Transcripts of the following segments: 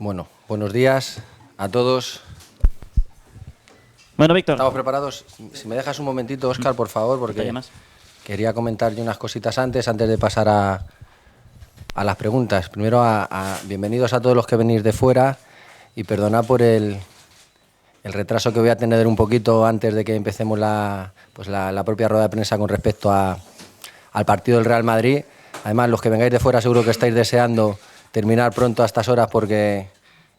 Bueno, buenos días a todos. Bueno, Víctor. ¿Estamos preparados? Si me dejas un momentito, Óscar, por favor, porque quería comentar yo unas cositas antes de pasar a las preguntas. Primero, bienvenidos a todos los que venís de fuera y perdonad por el retraso que voy a tener un poquito antes de que empecemos la propia rueda de prensa con respecto al partido del Real Madrid. Además, los que vengáis de fuera seguro que estáis deseando terminar pronto a estas horas porque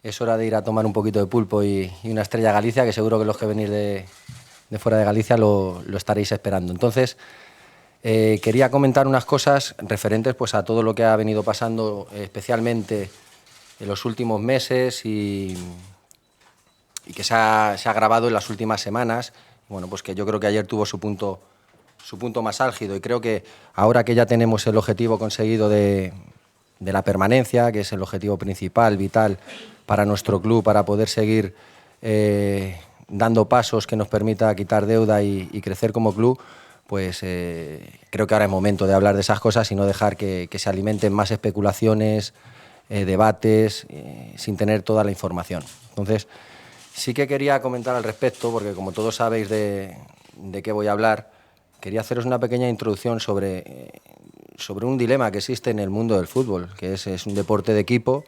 es hora de ir a tomar un poquito de pulpo y una Estrella Galicia, que seguro que los que venís de fuera de Galicia lo estaréis esperando. Entonces, quería comentar unas cosas referentes pues, a todo lo que ha venido pasando, especialmente en los últimos meses y que se ha agravado en las últimas semanas. Bueno, pues que yo creo que ayer tuvo su punto más álgido y creo que ahora que ya tenemos el objetivo conseguido de la permanencia, que es el objetivo principal, vital para nuestro club, para poder seguir dando pasos que nos permita quitar deuda y crecer como club, pues creo que ahora es momento de hablar de esas cosas y no dejar que se alimenten más especulaciones, debates, sin tener toda la información. Entonces, sí que quería comentar al respecto, porque como todos sabéis de qué voy a hablar, quería haceros una pequeña introducción sobre un dilema que existe en el mundo del fútbol, que es un deporte de equipo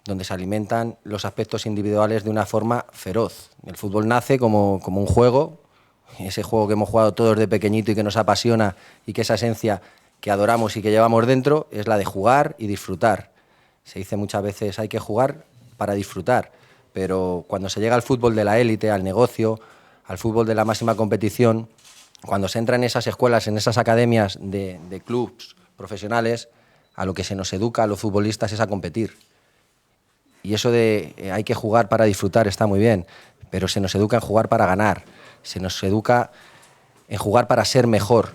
donde se alimentan los aspectos individuales de una forma feroz. El fútbol nace como un juego, ese juego que hemos jugado todos de pequeñito y que nos apasiona y que esa esencia que adoramos y que llevamos dentro es la de jugar y disfrutar. Se dice muchas veces hay que jugar para disfrutar, pero cuando se llega al fútbol de la élite, al negocio, al fútbol de la máxima competición, cuando se entra en esas escuelas, en esas academias de clubs profesionales, a lo que se nos educa a los futbolistas es a competir. Y eso de hay que jugar para disfrutar está muy bien, pero se nos educa en jugar para ganar, se nos educa en jugar para ser mejor.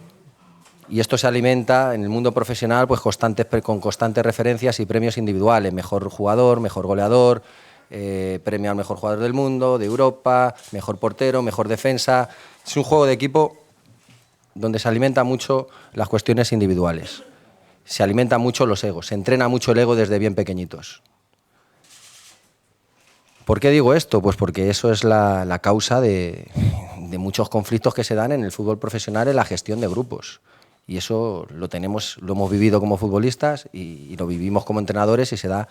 Y esto se alimenta en el mundo profesional pues con constantes referencias y premios individuales, mejor jugador, mejor goleador, premio al mejor jugador del mundo, de Europa, mejor portero, mejor defensa. Es un juego de equipo donde se alimenta mucho las cuestiones individuales, se alimenta mucho los egos, se entrena mucho el ego desde bien pequeñitos. ¿Por qué digo esto? Pues porque eso es la causa de muchos conflictos que se dan en el fútbol profesional en la gestión de grupos. Y eso lo hemos vivido como futbolistas y lo vivimos como entrenadores y se da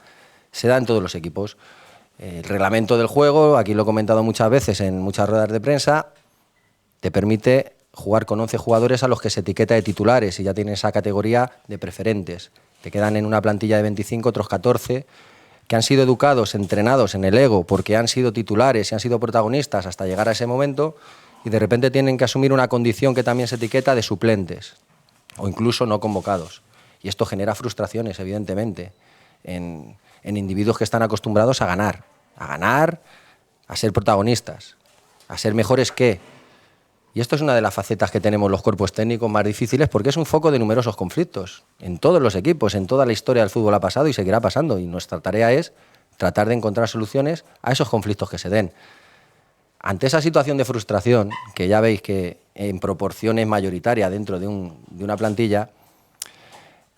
en todos los equipos. El reglamento del juego, aquí lo he comentado muchas veces en muchas ruedas de prensa, te permite jugar con 11 jugadores a los que se etiqueta de titulares y ya tienes esa categoría de preferentes. Te quedan en una plantilla de 25 otros 14 que han sido educados, entrenados en el ego porque han sido titulares y han sido protagonistas hasta llegar a ese momento y de repente tienen que asumir una condición que también se etiqueta de suplentes o incluso no convocados. Y esto genera frustraciones, evidentemente, en individuos que están acostumbrados a ganar, a ser protagonistas, a ser mejores que. Y esto es una de las facetas que tenemos los cuerpos técnicos más difíciles porque es un foco de numerosos conflictos. En todos los equipos, en toda la historia del fútbol ha pasado y seguirá pasando. Y nuestra tarea es tratar de encontrar soluciones a esos conflictos que se den. Ante esa situación de frustración, que ya veis que en proporción es mayoritaria dentro de una plantilla,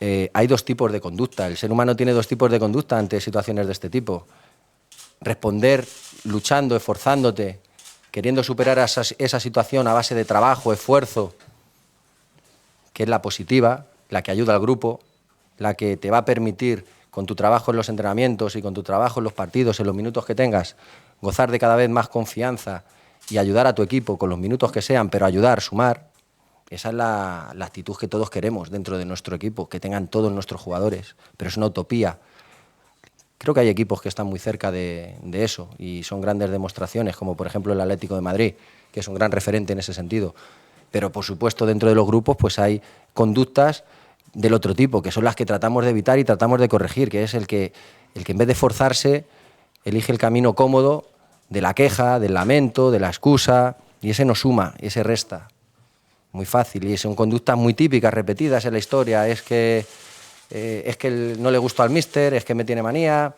hay dos tipos de conducta. El ser humano tiene dos tipos de conducta ante situaciones de este tipo. Responder luchando, esforzándote, queriendo superar esa situación a base de trabajo, esfuerzo, que es la positiva, la que ayuda al grupo, la que te va a permitir, con tu trabajo en los entrenamientos y con tu trabajo en los partidos, en los minutos que tengas, gozar de cada vez más confianza y ayudar a tu equipo con los minutos que sean, pero ayudar, sumar. Esa es la actitud que todos queremos dentro de nuestro equipo, que tengan todos nuestros jugadores, pero es una utopía. Creo que hay equipos que están muy cerca de eso y son grandes demostraciones, como por ejemplo el Atlético de Madrid, que es un gran referente en ese sentido. Pero por supuesto dentro de los grupos pues hay conductas del otro tipo, que son las que tratamos de evitar y tratamos de corregir, que es el que en vez de esforzarse elige el camino cómodo de la queja, del lamento, de la excusa, y ese no suma, y ese resta. Muy fácil, y son conductas muy típicas, repetidas en la historia, es que no le gusto al míster, es que me tiene manía,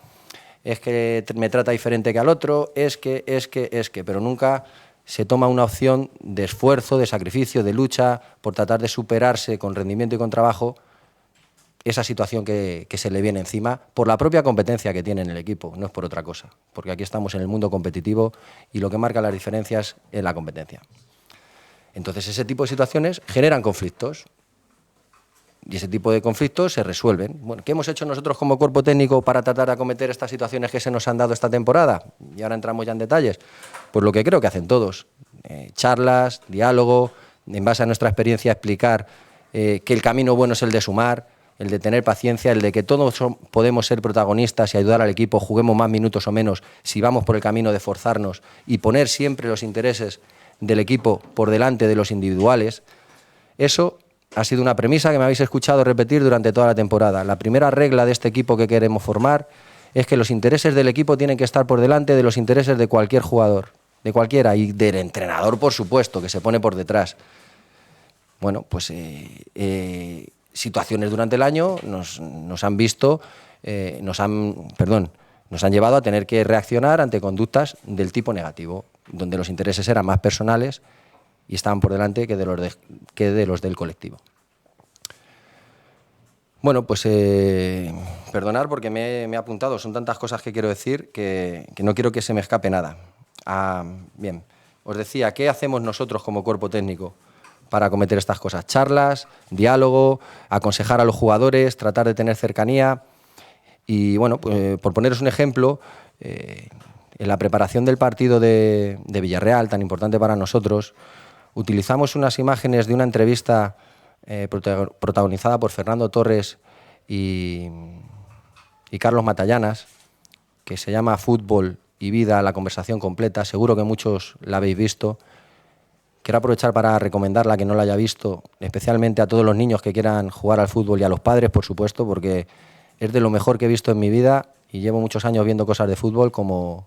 es que me trata diferente que al otro, es que, pero nunca se toma una opción de esfuerzo, de sacrificio, de lucha por tratar de superarse con rendimiento y con trabajo esa situación que se le viene encima por la propia competencia que tiene en el equipo, no es por otra cosa, porque aquí estamos en el mundo competitivo y lo que marca las diferencias es la competencia. Entonces ese tipo de situaciones generan conflictos y ese tipo de conflictos se resuelven. Bueno, ¿qué hemos hecho nosotros como cuerpo técnico para tratar de acometer estas situaciones que se nos han dado esta temporada? Y ahora entramos ya en detalles. Pues lo que creo que hacen todos, charlas, diálogo, en base a nuestra experiencia explicar que el camino bueno es el de sumar, el de tener paciencia, el de que todos podemos ser protagonistas y ayudar al equipo, juguemos más minutos o menos, si vamos por el camino de forzarnos y poner siempre los intereses del equipo por delante de los individuales. Eso ha sido una premisa que me habéis escuchado repetir durante toda la temporada. La primera regla de este equipo que queremos formar es que los intereses del equipo tienen que estar por delante de los intereses de cualquier jugador, de cualquiera, y del entrenador, por supuesto, que se pone por detrás. Bueno, pues situaciones durante el año nos han llevado a tener que reaccionar ante conductas del tipo negativo, donde los intereses eran más personales y estaban por delante que de los del colectivo. Bueno, pues perdonar porque me he apuntado, son tantas cosas que quiero decir que no quiero que se me escape nada. Bien, os decía, ¿qué hacemos nosotros como cuerpo técnico para acometer estas cosas? Charlas, diálogo, aconsejar a los jugadores, tratar de tener cercanía. Y bueno, pues, por poneros un ejemplo, en la preparación del partido de Villarreal, tan importante para nosotros, utilizamos unas imágenes de una entrevista protagonizada por Fernando Torres y Carlos Matallanas, que se llama Fútbol y Vida, la conversación completa. Seguro que muchos la habéis visto. Quiero aprovechar para recomendarla, que no la haya visto, especialmente a todos los niños que quieran jugar al fútbol y a los padres, por supuesto, porque es de lo mejor que he visto en mi vida y llevo muchos años viendo cosas de fútbol como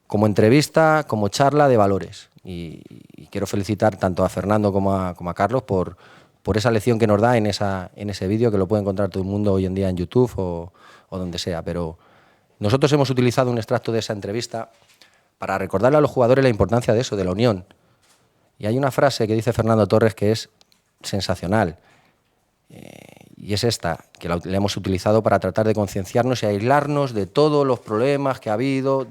entrevista, como charla de valores. Y quiero felicitar tanto a Fernando como a Carlos por esa lección que nos da en ese vídeo, que lo puede encontrar todo el mundo hoy en día en YouTube o donde sea. Pero nosotros hemos utilizado un extracto de esa entrevista para recordarle a los jugadores la importancia de eso, de la unión. Y hay una frase que dice Fernando Torres que es sensacional, y es esta, que la hemos utilizado para tratar de concienciarnos y aislarnos de todos los problemas que ha habido,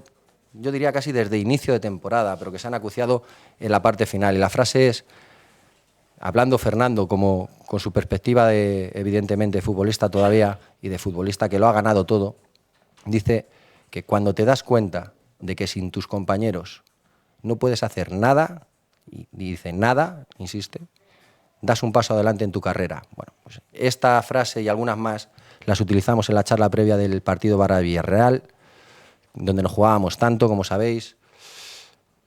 yo diría casi desde inicio de temporada, pero que se han acuciado en la parte final. Y la frase es, hablando Fernando como con su perspectiva de, evidentemente, futbolista todavía y de futbolista que lo ha ganado todo, dice que cuando te das cuenta de que sin tus compañeros no puedes hacer nada, y dice nada, insiste, das un paso adelante en tu carrera. Bueno, pues esta frase y algunas más las utilizamos en la charla previa del partido Villarreal, donde nos jugábamos tanto, como sabéis,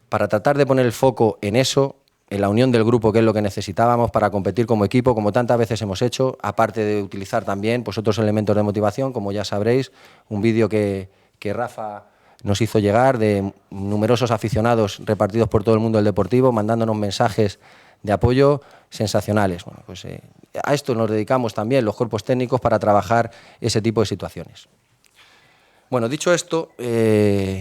para tratar de poner el foco en eso, en la unión del grupo, que es lo que necesitábamos para competir como equipo, como tantas veces hemos hecho, aparte de utilizar también pues, otros elementos de motivación, como ya sabréis, un vídeo que Rafa nos hizo llegar de numerosos aficionados repartidos por todo el mundo del deportivo, mandándonos mensajes de apoyo sensacionales. Bueno, pues a esto nos dedicamos también los cuerpos técnicos para trabajar ese tipo de situaciones. Bueno, dicho esto,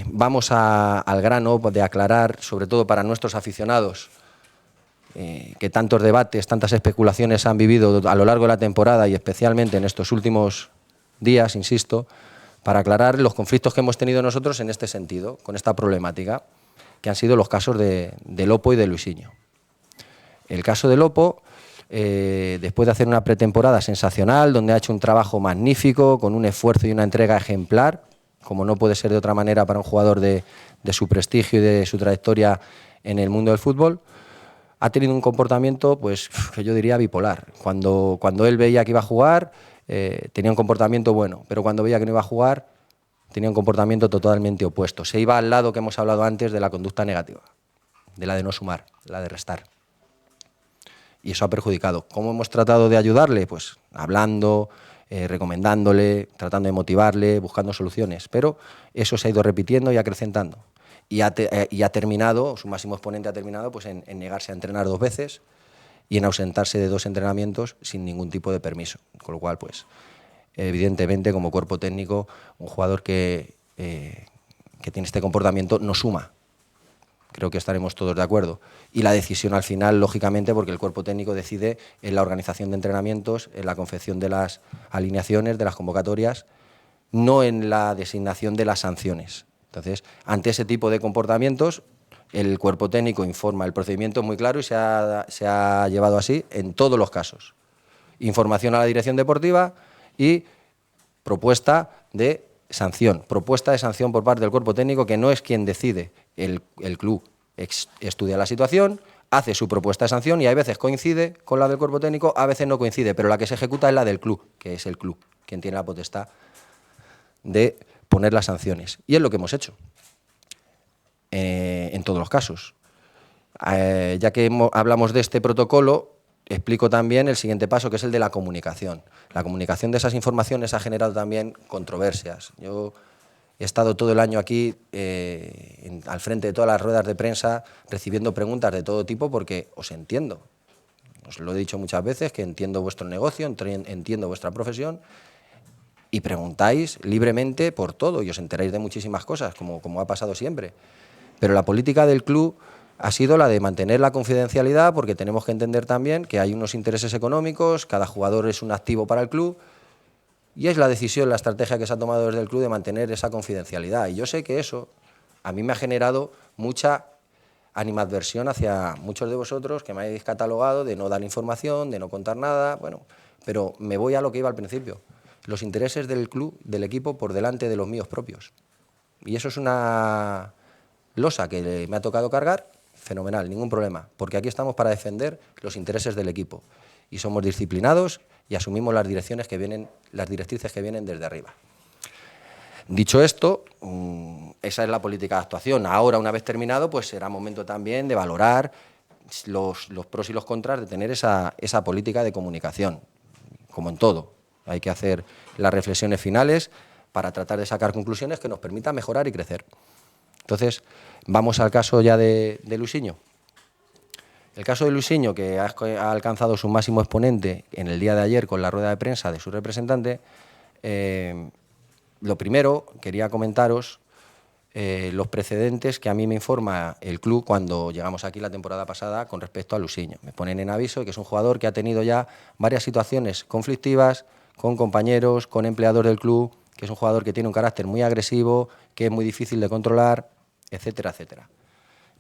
vamos al grano de aclarar, sobre todo para nuestros aficionados, que tantos debates, tantas especulaciones han vivido a lo largo de la temporada y especialmente en estos últimos días, insisto, para aclarar los conflictos que hemos tenido nosotros en este sentido, con esta problemática, que han sido los casos de Lopo y de Luisinho. El caso de Lopo, después de hacer una pretemporada sensacional, donde ha hecho un trabajo magnífico, con un esfuerzo y una entrega ejemplar, como no puede ser de otra manera para un jugador de su prestigio y de su trayectoria en el mundo del fútbol, ha tenido un comportamiento, pues, que yo diría bipolar. Cuando él veía que iba a jugar, tenía un comportamiento bueno, pero cuando veía que no iba a jugar, tenía un comportamiento totalmente opuesto. Se iba al lado que hemos hablado antes de la conducta negativa, de la de no sumar, la de restar. Y eso ha perjudicado. ¿Cómo hemos tratado de ayudarle? Pues hablando, recomendándole, tratando de motivarle, buscando soluciones. Pero eso se ha ido repitiendo y acrecentando. Y ha terminado, su máximo exponente ha terminado pues, en negarse a entrenar 2 veces y en ausentarse de 2 entrenamientos sin ningún tipo de permiso. Con lo cual, pues, evidentemente, como cuerpo técnico, un jugador que tiene este comportamiento no suma. creo que estaremos todos de acuerdo. Y la decisión al final, lógicamente, porque el cuerpo técnico decide en la organización de entrenamientos, en la confección de las alineaciones, de las convocatorias, no en la designación de las sanciones. Entonces, ante ese tipo de comportamientos, el cuerpo técnico informa. El procedimiento es muy claro y se ha llevado así en todos los casos. Información a la dirección deportiva y propuesta de sanción. Propuesta de sanción por parte del cuerpo técnico, que no es quien decide. El club estudia la situación, hace su propuesta de sanción y a veces coincide con la del cuerpo técnico, a veces no coincide, pero la que se ejecuta es la del club, que es el club quien tiene la potestad de poner las sanciones. Y es lo que hemos hecho en todos los casos. Ya que hablamos de este protocolo, explico también el siguiente paso, que es el de la comunicación. La comunicación de esas informaciones ha generado también controversias. Yo he estado todo el año aquí al frente de todas las ruedas de prensa recibiendo preguntas de todo tipo porque os entiendo. Os lo he dicho muchas veces, que entiendo vuestro negocio, entiendo vuestra profesión y preguntáis libremente por todo y os enteráis de muchísimas cosas, como ha pasado siempre. Pero la política del club ha sido la de mantener la confidencialidad, porque tenemos que entender también que hay unos intereses económicos, cada jugador es un activo para el club, y es la decisión, la estrategia que se ha tomado desde el club de mantener esa confidencialidad. Y yo sé que eso a mí me ha generado mucha animadversión hacia muchos de vosotros que me habéis catalogado de no dar información, de no contar nada, bueno, pero me voy a lo que iba al principio. Los intereses del club, del equipo, por delante de los míos propios. Y eso es una losa que me ha tocado cargar, fenomenal, ningún problema, porque aquí estamos para defender los intereses del equipo y somos disciplinados y asumimos las directrices que vienen desde arriba. Dicho esto, esa es la política de actuación. Ahora, una vez terminado, pues será momento también de valorar los pros y los contras de tener esa política de comunicación, como en todo. Hay que hacer las reflexiones finales para tratar de sacar conclusiones que nos permitan mejorar y crecer. Entonces, vamos al caso ya de Luisinho. El caso de Luisinho, que ha alcanzado su máximo exponente en el día de ayer con la rueda de prensa de su representante, lo primero, quería comentaros los precedentes que a mí me informa el club cuando llegamos aquí la temporada pasada con respecto a Luisinho. Me ponen en aviso que es un jugador que ha tenido ya varias situaciones conflictivas con compañeros, con empleados del club, que es un jugador que tiene un carácter muy agresivo, que es muy difícil de controlar, etcétera, etcétera.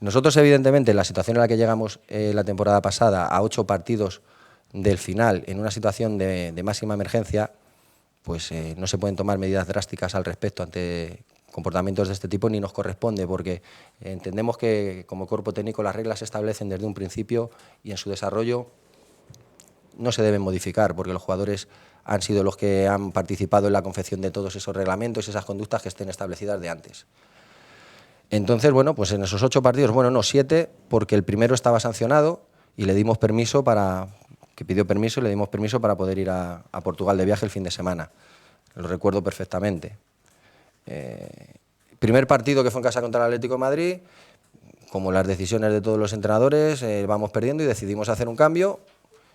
Nosotros, evidentemente, en la situación en la que llegamos la temporada pasada, a 8 partidos del final, en una situación de máxima emergencia, pues no se pueden tomar medidas drásticas al respecto ante comportamientos de este tipo, ni nos corresponde, porque entendemos que como cuerpo técnico las reglas se establecen desde un principio y en su desarrollo no se deben modificar, porque los jugadores han sido los que han participado en la confección de todos esos reglamentos y esas conductas que estén establecidas de antes. Entonces, bueno, pues en esos 8 partidos, bueno, no, 7, porque el primero estaba sancionado y le dimos permiso que pidió permiso y le dimos permiso para poder ir a Portugal de viaje el fin de semana. Lo recuerdo perfectamente. Primer partido, que fue en casa contra el Atlético de Madrid, como las decisiones de todos los entrenadores, vamos perdiendo y decidimos hacer un cambio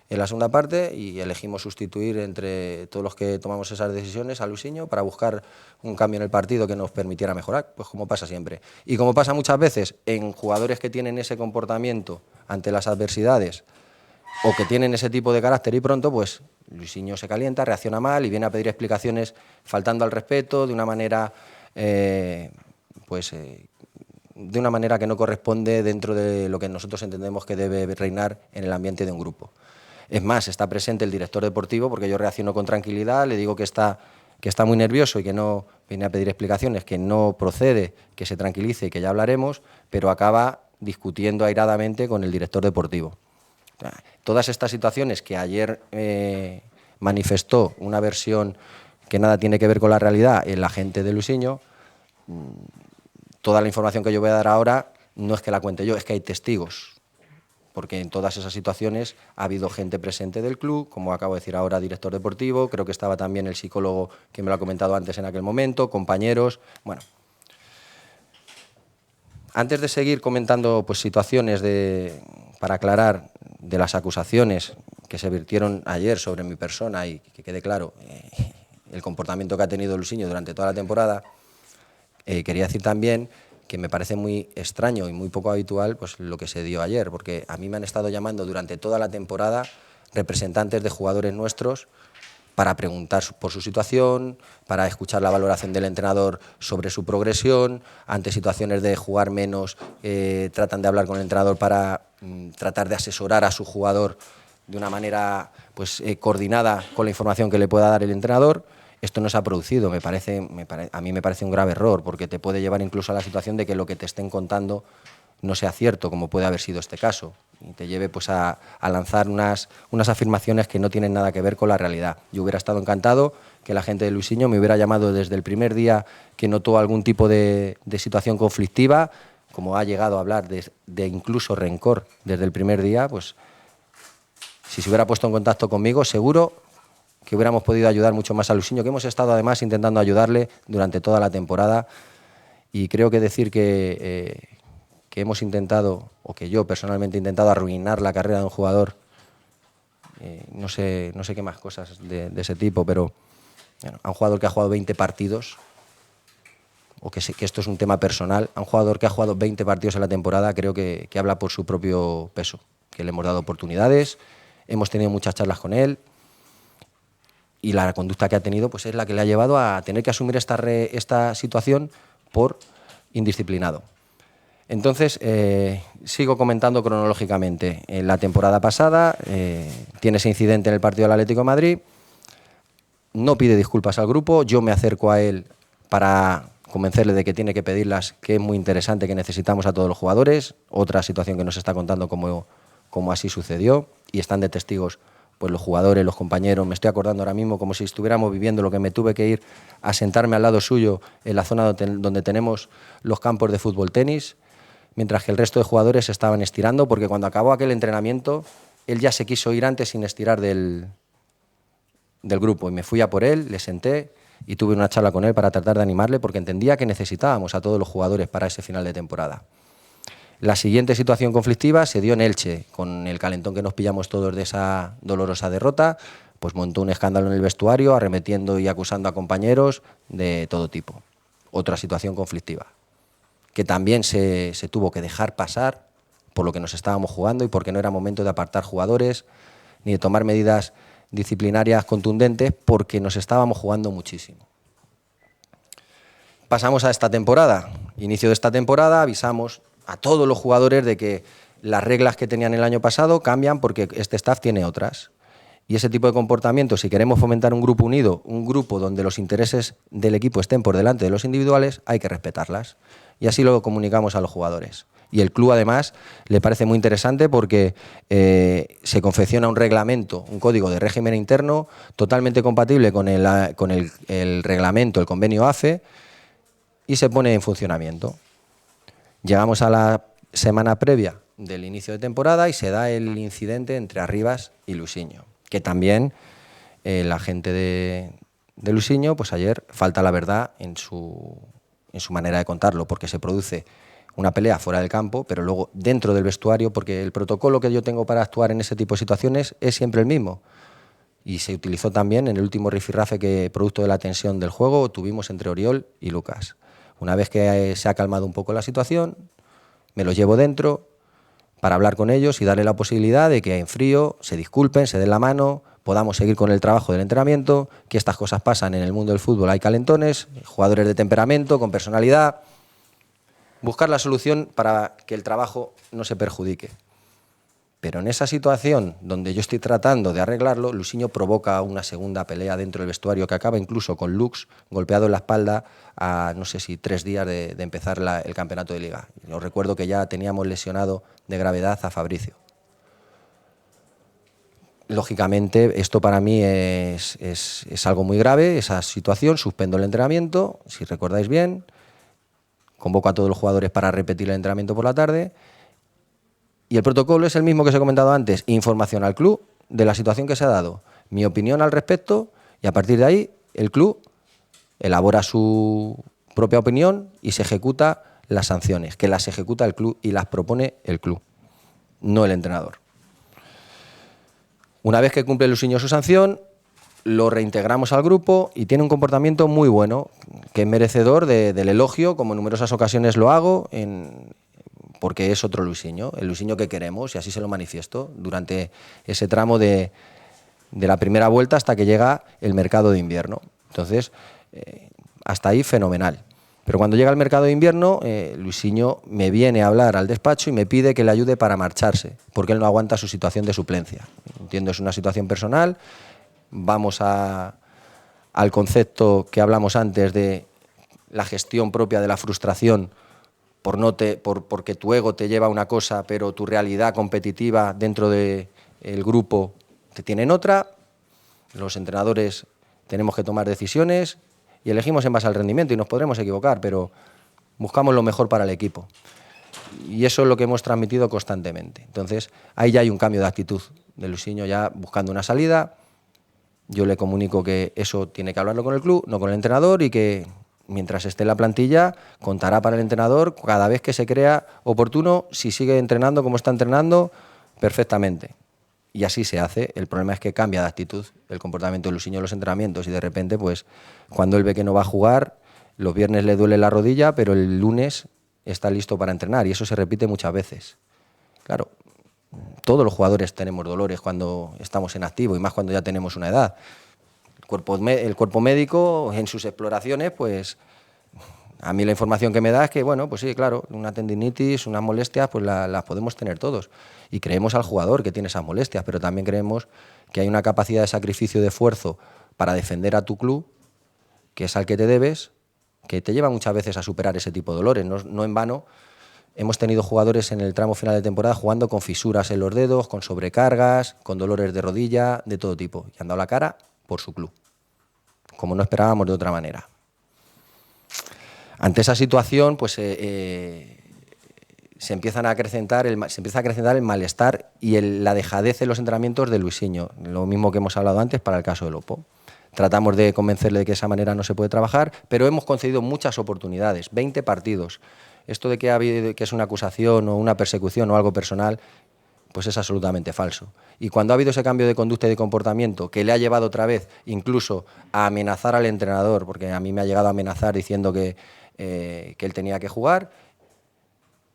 en la segunda parte y elegimos sustituir entre todos los que tomamos esas decisiones a Luisinho para buscar un cambio en el partido que nos permitiera mejorar, pues como pasa siempre. Y como pasa muchas veces en jugadores que tienen ese comportamiento ante las adversidades o que tienen ese tipo de carácter y pronto, pues Luisinho se calienta, reacciona mal y viene a pedir explicaciones faltando al respeto de una manera de una manera que no corresponde dentro de lo que nosotros entendemos que debe reinar en el ambiente de un grupo. Es más, está presente el director deportivo porque yo reacciono con tranquilidad, le digo que está muy nervioso y que no viene a pedir explicaciones, que no procede, que se tranquilice y que ya hablaremos, pero acaba discutiendo airadamente con el director deportivo. Todas estas situaciones que ayer manifestó una versión que nada tiene que ver con la realidad el agente de Luisinho, toda la información que yo voy a dar ahora no es que la cuente yo, es que hay testigos, porque en todas esas situaciones ha habido gente presente del club, como acabo de decir ahora, director deportivo, creo que estaba también el psicólogo que me lo ha comentado antes en aquel momento, compañeros, bueno. Antes de seguir comentando pues, situaciones para aclarar de las acusaciones que se vertieron ayer sobre mi persona y que quede claro el comportamiento que ha tenido Luisinho durante toda la temporada, quería decir también que me parece muy extraño y muy poco habitual pues lo que se dio ayer, porque a mí me han estado llamando durante toda la temporada representantes de jugadores nuestros para preguntar por su situación, para escuchar la valoración del entrenador sobre su progresión. Ante situaciones de jugar menos, tratan de hablar con el entrenador para tratar de asesorar a su jugador de una manera pues, coordinada con la información que le pueda dar el entrenador. Esto no se ha producido, a mí me parece un grave error, porque te puede llevar incluso a la situación de que lo que te estén contando no sea cierto, como puede haber sido este caso, y te lleve pues, a lanzar unas afirmaciones que no tienen nada que ver con la realidad. Yo hubiera estado encantado que la gente de Luisinho me hubiera llamado desde el primer día que notó algún tipo de situación conflictiva, como ha llegado a hablar de incluso rencor desde el primer día, pues si se hubiera puesto en contacto conmigo, seguro que hubiéramos podido ayudar mucho más a Luisinho, que hemos estado además intentando ayudarle durante toda la temporada. Y creo que decir que hemos intentado, o que yo personalmente he intentado arruinar la carrera de un jugador, no sé qué más cosas de ese tipo, pero bueno, a un jugador que ha jugado 20 partidos, o que esto es un tema personal, a un jugador que ha jugado 20 partidos en la temporada, creo que habla por su propio peso, que le hemos dado oportunidades, hemos tenido muchas charlas con él, y la conducta que ha tenido pues es la que le ha llevado a tener que asumir esta situación por indisciplinado. Entonces, sigo comentando cronológicamente. En la temporada pasada tiene ese incidente en el partido del Atlético de Madrid, no pide disculpas al grupo, yo me acerco a él para convencerle de que tiene que pedirlas, que es muy interesante, que necesitamos a todos los jugadores, otra situación que nos está contando como así sucedió, y están de testigos pues los jugadores, los compañeros. Me estoy acordando ahora mismo como si estuviéramos viviendo lo que me tuve que ir a sentarme al lado suyo en la zona donde tenemos los campos de fútbol-tenis, mientras que el resto de jugadores estaban estirando, porque cuando acabó aquel entrenamiento, él ya se quiso ir antes sin estirar del grupo, y me fui a por él, le senté y tuve una charla con él para tratar de animarle, porque entendía que necesitábamos a todos los jugadores para ese final de temporada. La siguiente situación conflictiva se dio en Elche, con el calentón que nos pillamos todos de esa dolorosa derrota, pues montó un escándalo en el vestuario, arremetiendo y acusando a compañeros de todo tipo. Otra situación conflictiva, que también se tuvo que dejar pasar por lo que nos estábamos jugando y porque no era momento de apartar jugadores ni de tomar medidas disciplinarias contundentes, porque nos estábamos jugando muchísimo. Pasamos a esta temporada. Inicio de esta temporada, avisamos a todos los jugadores de que las reglas que tenían el año pasado cambian porque este staff tiene otras. Y ese tipo de comportamiento, si queremos fomentar un grupo unido, un grupo donde los intereses del equipo estén por delante de los individuales, hay que respetarlas. Y así lo comunicamos a los jugadores. Y el club, además, le parece muy interesante porque se confecciona un reglamento, un código de régimen interno totalmente compatible con el reglamento, el convenio AFE, y se pone en funcionamiento. Llegamos a la semana previa del inicio de temporada y se da el incidente entre Arribas y Luisinho, que también la gente de Luisinho, pues ayer falta la verdad en su manera de contarlo, porque se produce una pelea fuera del campo, pero luego dentro del vestuario, porque el protocolo que yo tengo para actuar en ese tipo de situaciones es siempre el mismo. Y se utilizó también en el último rifirrafe que, producto de la tensión del juego, tuvimos entre Oriol y Lucas. Una vez que se ha calmado un poco la situación, me los llevo dentro para hablar con ellos y darle la posibilidad de que en frío se disculpen, se den la mano, podamos seguir con el trabajo del entrenamiento, que estas cosas pasan en el mundo del fútbol, hay calentones, jugadores de temperamento, con personalidad, buscar la solución para que el trabajo no se perjudique. Pero en esa situación donde yo estoy tratando de arreglarlo, Luisinho provoca una segunda pelea dentro del vestuario que acaba incluso con Lux golpeado en la espalda a, no sé si 3 días de empezar el campeonato de Liga. Yo recuerdo que ya teníamos lesionado de gravedad a Fabricio. Lógicamente, esto para mí es algo muy grave, esa situación. Suspendo el entrenamiento, si recordáis bien, convoco a todos los jugadores para repetir el entrenamiento por la tarde. Y el protocolo es el mismo que os he comentado antes, información al club de la situación que se ha dado, mi opinión al respecto, y a partir de ahí el club elabora su propia opinión y se ejecuta las sanciones, que las ejecuta el club y las propone el club, no el entrenador. Una vez que cumple Luisinho su sanción, lo reintegramos al grupo y tiene un comportamiento muy bueno, que es merecedor del elogio, como en numerosas ocasiones lo hago, porque es otro Luisinho, el Luisinho que queremos, y así se lo manifiesto durante ese tramo de la primera vuelta hasta que llega el mercado de invierno. Entonces, hasta ahí fenomenal. Pero cuando llega el mercado de invierno, Luisinho me viene a hablar al despacho y me pide que le ayude para marcharse, porque él no aguanta su situación de suplencia. Entiendo, es una situación personal. Vamos al concepto que hablamos antes de la gestión propia de la frustración porque tu ego te lleva a una cosa, pero tu realidad competitiva dentro del grupo te tiene en otra. Los entrenadores tenemos que tomar decisiones y elegimos en base al rendimiento y nos podremos equivocar, pero buscamos lo mejor para el equipo. Y eso es lo que hemos transmitido constantemente. Entonces, ahí ya hay un cambio de actitud de Luisinho, ya buscando una salida. Yo le comunico que eso tiene que hablarlo con el club, no con el entrenador, y que mientras esté en la plantilla contará para el entrenador cada vez que se crea oportuno. Si sigue entrenando como está entrenando, perfectamente. Y así se hace. El problema es que cambia de actitud el comportamiento de Luisinho en los entrenamientos y de repente, pues, cuando él ve que no va a jugar, los viernes le duele la rodilla, pero el lunes está listo para entrenar, y eso se repite muchas veces. Claro, todos los jugadores tenemos dolores cuando estamos en activo y más cuando ya tenemos una edad. El cuerpo médico, en sus exploraciones, pues a mí la información que me da es que, bueno, pues sí, claro, una tendinitis, unas molestias, pues las podemos tener todos. Y creemos al jugador que tiene esas molestias, pero también creemos que hay una capacidad de sacrificio, de esfuerzo para defender a tu club, que es al que te debes, que te lleva muchas veces a superar ese tipo de dolores. No en vano hemos tenido jugadores en el tramo final de temporada jugando con fisuras en los dedos, con sobrecargas, con dolores de rodilla, de todo tipo. Y han dado la cara por su club, como no esperábamos de otra manera. Ante esa situación, pues se empieza a acrecentar el malestar y la dejadez en los entrenamientos de Luisinho, lo mismo que hemos hablado antes para el caso de Lopo. Tratamos de convencerle de que de esa manera no se puede trabajar, pero hemos concedido muchas oportunidades, 20 partidos. Esto de que es una acusación o una persecución o algo personal, pues es absolutamente falso. Y cuando ha habido ese cambio de conducta y de comportamiento que le ha llevado otra vez incluso a amenazar al entrenador, porque a mí me ha llegado a amenazar diciendo que él tenía que jugar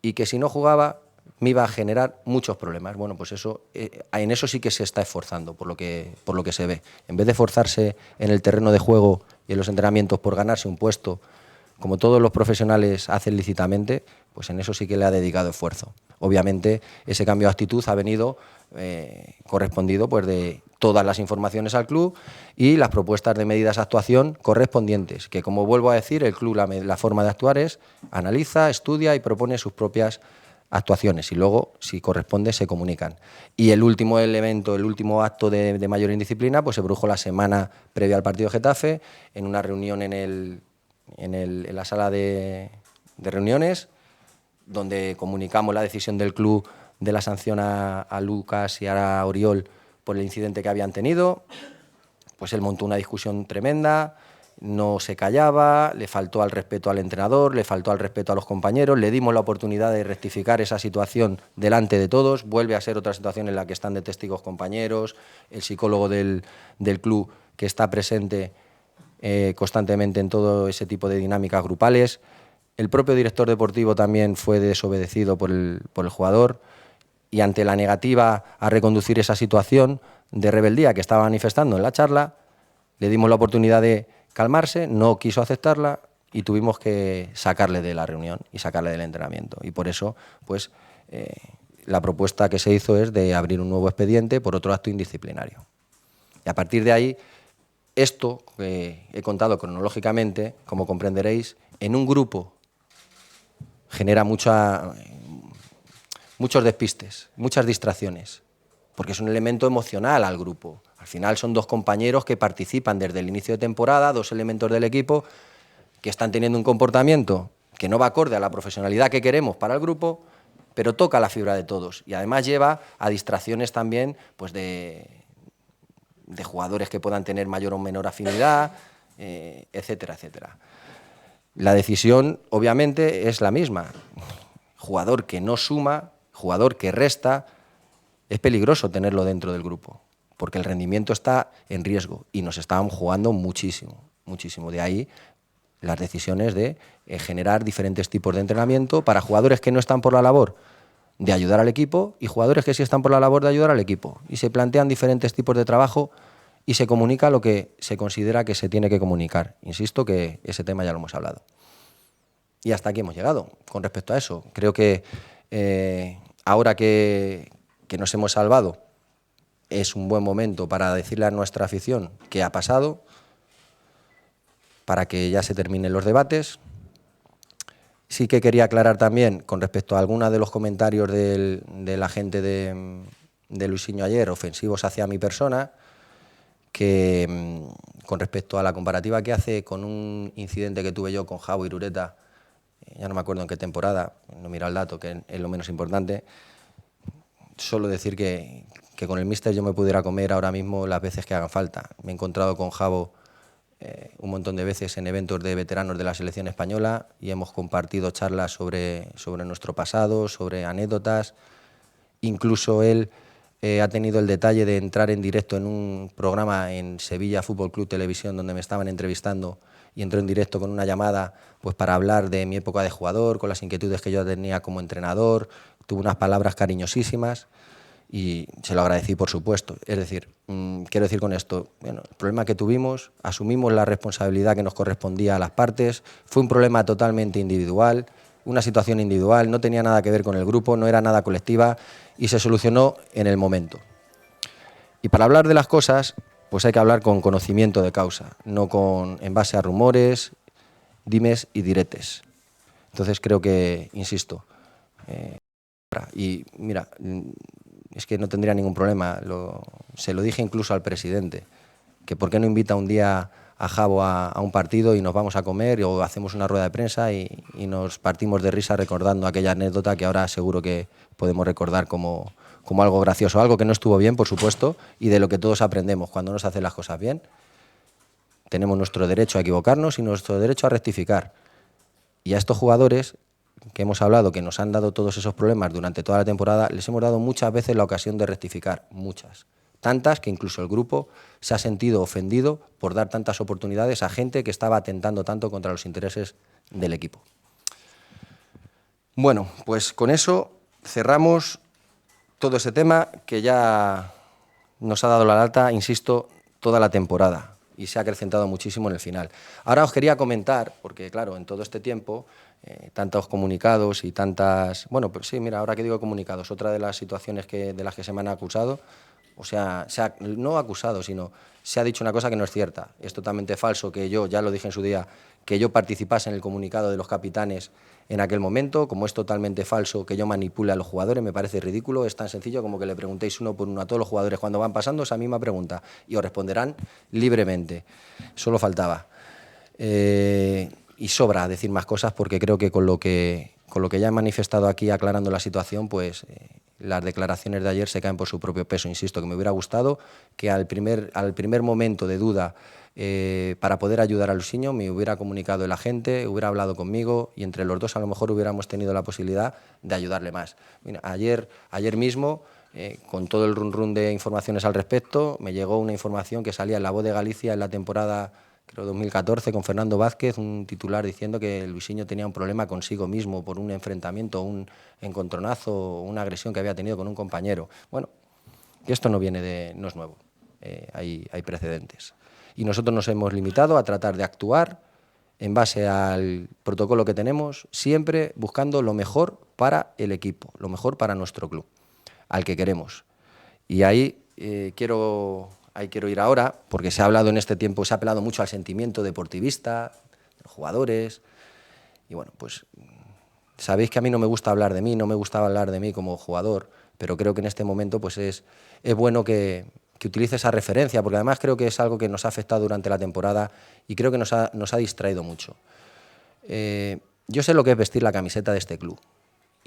y que si no jugaba me iba a generar muchos problemas. Bueno, pues eso, en eso sí que se está esforzando, por lo que se ve. En vez de esforzarse en el terreno de juego y en los entrenamientos por ganarse un puesto, como todos los profesionales hacen lícitamente, pues en eso sí que le ha dedicado esfuerzo. Obviamente, ese cambio de actitud ha venido correspondido pues, de todas las informaciones al club y las propuestas de medidas de actuación correspondientes, que, como vuelvo a decir, el club la forma de actuar es analiza, estudia y propone sus propias actuaciones y luego, si corresponde, se comunican. Y el último elemento, el último acto de mayor indisciplina, pues se produjo la semana previa al partido de Getafe, en una reunión en la sala de reuniones, donde comunicamos la decisión del club de la sanción a Lucas y a Oriol por el incidente que habían tenido. Pues él montó una discusión tremenda, no se callaba, le faltó al respeto al entrenador, le faltó al respeto a los compañeros, le dimos la oportunidad de rectificar esa situación delante de todos. Vuelve a ser otra situación en la que están de testigos compañeros, el psicólogo del club que está presente constantemente en todo ese tipo de dinámicas grupales. El propio director deportivo también fue desobedecido por el jugador, y ante la negativa a reconducir esa situación de rebeldía que estaba manifestando en la charla, le dimos la oportunidad de calmarse, no quiso aceptarla y tuvimos que sacarle de la reunión y sacarle del entrenamiento. Y por eso, pues, la propuesta que se hizo es de abrir un nuevo expediente por otro acto indisciplinario. Y a partir de ahí, esto que he contado cronológicamente, como comprenderéis, en un grupo genera muchos despistes, muchas distracciones, porque es un elemento emocional al grupo. Al final son dos compañeros que participan desde el inicio de temporada, dos elementos del equipo que están teniendo un comportamiento que no va acorde a la profesionalidad que queremos para el grupo, pero toca la fibra de todos y además lleva a distracciones también pues de jugadores que puedan tener mayor o menor afinidad, etcétera, etcétera. La decisión, obviamente, es la misma. Jugador que no suma, jugador que resta, es peligroso tenerlo dentro del grupo, porque el rendimiento está en riesgo y nos estábamos jugando muchísimo, muchísimo. De ahí las decisiones de generar diferentes tipos de entrenamiento para jugadores que no están por la labor de ayudar al equipo y jugadores que sí están por la labor de ayudar al equipo. Y se plantean diferentes tipos de trabajo y se comunica lo que se considera que se tiene que comunicar. Insisto que ese tema ya lo hemos hablado. Y hasta aquí hemos llegado con respecto a eso. Creo que ahora que nos hemos salvado es un buen momento para decirle a nuestra afición qué ha pasado, para que ya se terminen los debates. Sí que quería aclarar también, con respecto a algunos de los comentarios de la gente de Luisinho ayer, ofensivos hacia mi persona, que con respecto a la comparativa que hace con un incidente que tuve yo con Javo Irureta, ya no me acuerdo en qué temporada, no miro el dato, que es lo menos importante, solo decir que con el míster yo me pudiera comer ahora mismo las veces que hagan falta. Me he encontrado con Javo un montón de veces en eventos de veteranos de la selección española y hemos compartido charlas sobre nuestro pasado, sobre anécdotas. Incluso él ha tenido el detalle de entrar en directo en un programa en Sevilla Fútbol Club Televisión donde me estaban entrevistando y entró en directo con una llamada pues para hablar de mi época de jugador, con las inquietudes que yo tenía como entrenador. Tuvo unas palabras cariñosísimas y se lo agradecí, por supuesto. Es decir, quiero decir con esto, bueno, el problema que tuvimos, asumimos la responsabilidad que nos correspondía a las partes, fue un problema totalmente individual, una situación individual, no tenía nada que ver con el grupo, no era nada colectiva y se solucionó en el momento. Y para hablar de las cosas, pues hay que hablar con conocimiento de causa, no en base a rumores, dimes y diretes. Entonces creo que, insisto, y mira, es que no tendría ningún problema, se lo dije incluso al presidente, que por qué no invita un día a Javo a un partido y nos vamos a comer o hacemos una rueda de prensa y nos partimos de risa recordando aquella anécdota que ahora seguro que podemos recordar como algo gracioso, algo que no estuvo bien, por supuesto, y de lo que todos aprendemos cuando no se hacen las cosas bien. Tenemos nuestro derecho a equivocarnos y nuestro derecho a rectificar. Y a estos jugadores que hemos hablado, que nos han dado todos esos problemas durante toda la temporada, les hemos dado muchas veces la ocasión de rectificar, muchas. Tantas que incluso el grupo se ha sentido ofendido por dar tantas oportunidades a gente que estaba atentando tanto contra los intereses del equipo. Bueno, pues con eso cerramos todo ese tema que ya nos ha dado la lata, insisto, toda la temporada y se ha acrecentado muchísimo en el final. Ahora os quería comentar, porque claro, en todo este tiempo, tantos comunicados y tantas... Bueno, pues sí, mira, ahora que digo comunicados, otra de las situaciones de las que se me han acusado, o sea, no acusado, sino se ha dicho una cosa que no es cierta. Es totalmente falso que yo, ya lo dije en su día, que yo participase en el comunicado de los capitanes en aquel momento. Como es totalmente falso que yo manipule a los jugadores, me parece ridículo. Es tan sencillo como que le preguntéis uno por uno a todos los jugadores cuando van pasando esa misma pregunta y os responderán libremente. Solo faltaba. Y sobra decir más cosas porque creo que con lo que ya he manifestado aquí aclarando la situación, pues las declaraciones de ayer se caen por su propio peso. Insisto, que me hubiera gustado que al primer momento de duda para poder ayudar a Luisinho me hubiera comunicado el agente, hubiera hablado conmigo y entre los dos a lo mejor hubiéramos tenido la posibilidad de ayudarle más. Mira, ayer mismo, con todo el run de informaciones al respecto, me llegó una información que salía en La Voz de Galicia en la temporada, creo 2014, con Fernando Vázquez, un titular diciendo que Luisinho tenía un problema consigo mismo por un enfrentamiento, un encontronazo, una agresión que había tenido con un compañero. Bueno, que esto no es nuevo, hay precedentes. Y nosotros nos hemos limitado a tratar de actuar en base al protocolo que tenemos, siempre buscando lo mejor para el equipo, lo mejor para nuestro club, al que queremos. Y ahí quiero ir ahora, porque se ha hablado en este tiempo, se ha apelado mucho al sentimiento deportivista, de los jugadores, y bueno, pues sabéis que a mí no me gusta hablar de mí, no me gustaba hablar de mí como jugador, pero creo que en este momento pues es bueno que utilice esa referencia, porque además creo que es algo que nos ha afectado durante la temporada y creo que nos ha distraído mucho. Yo sé lo que es vestir la camiseta de este club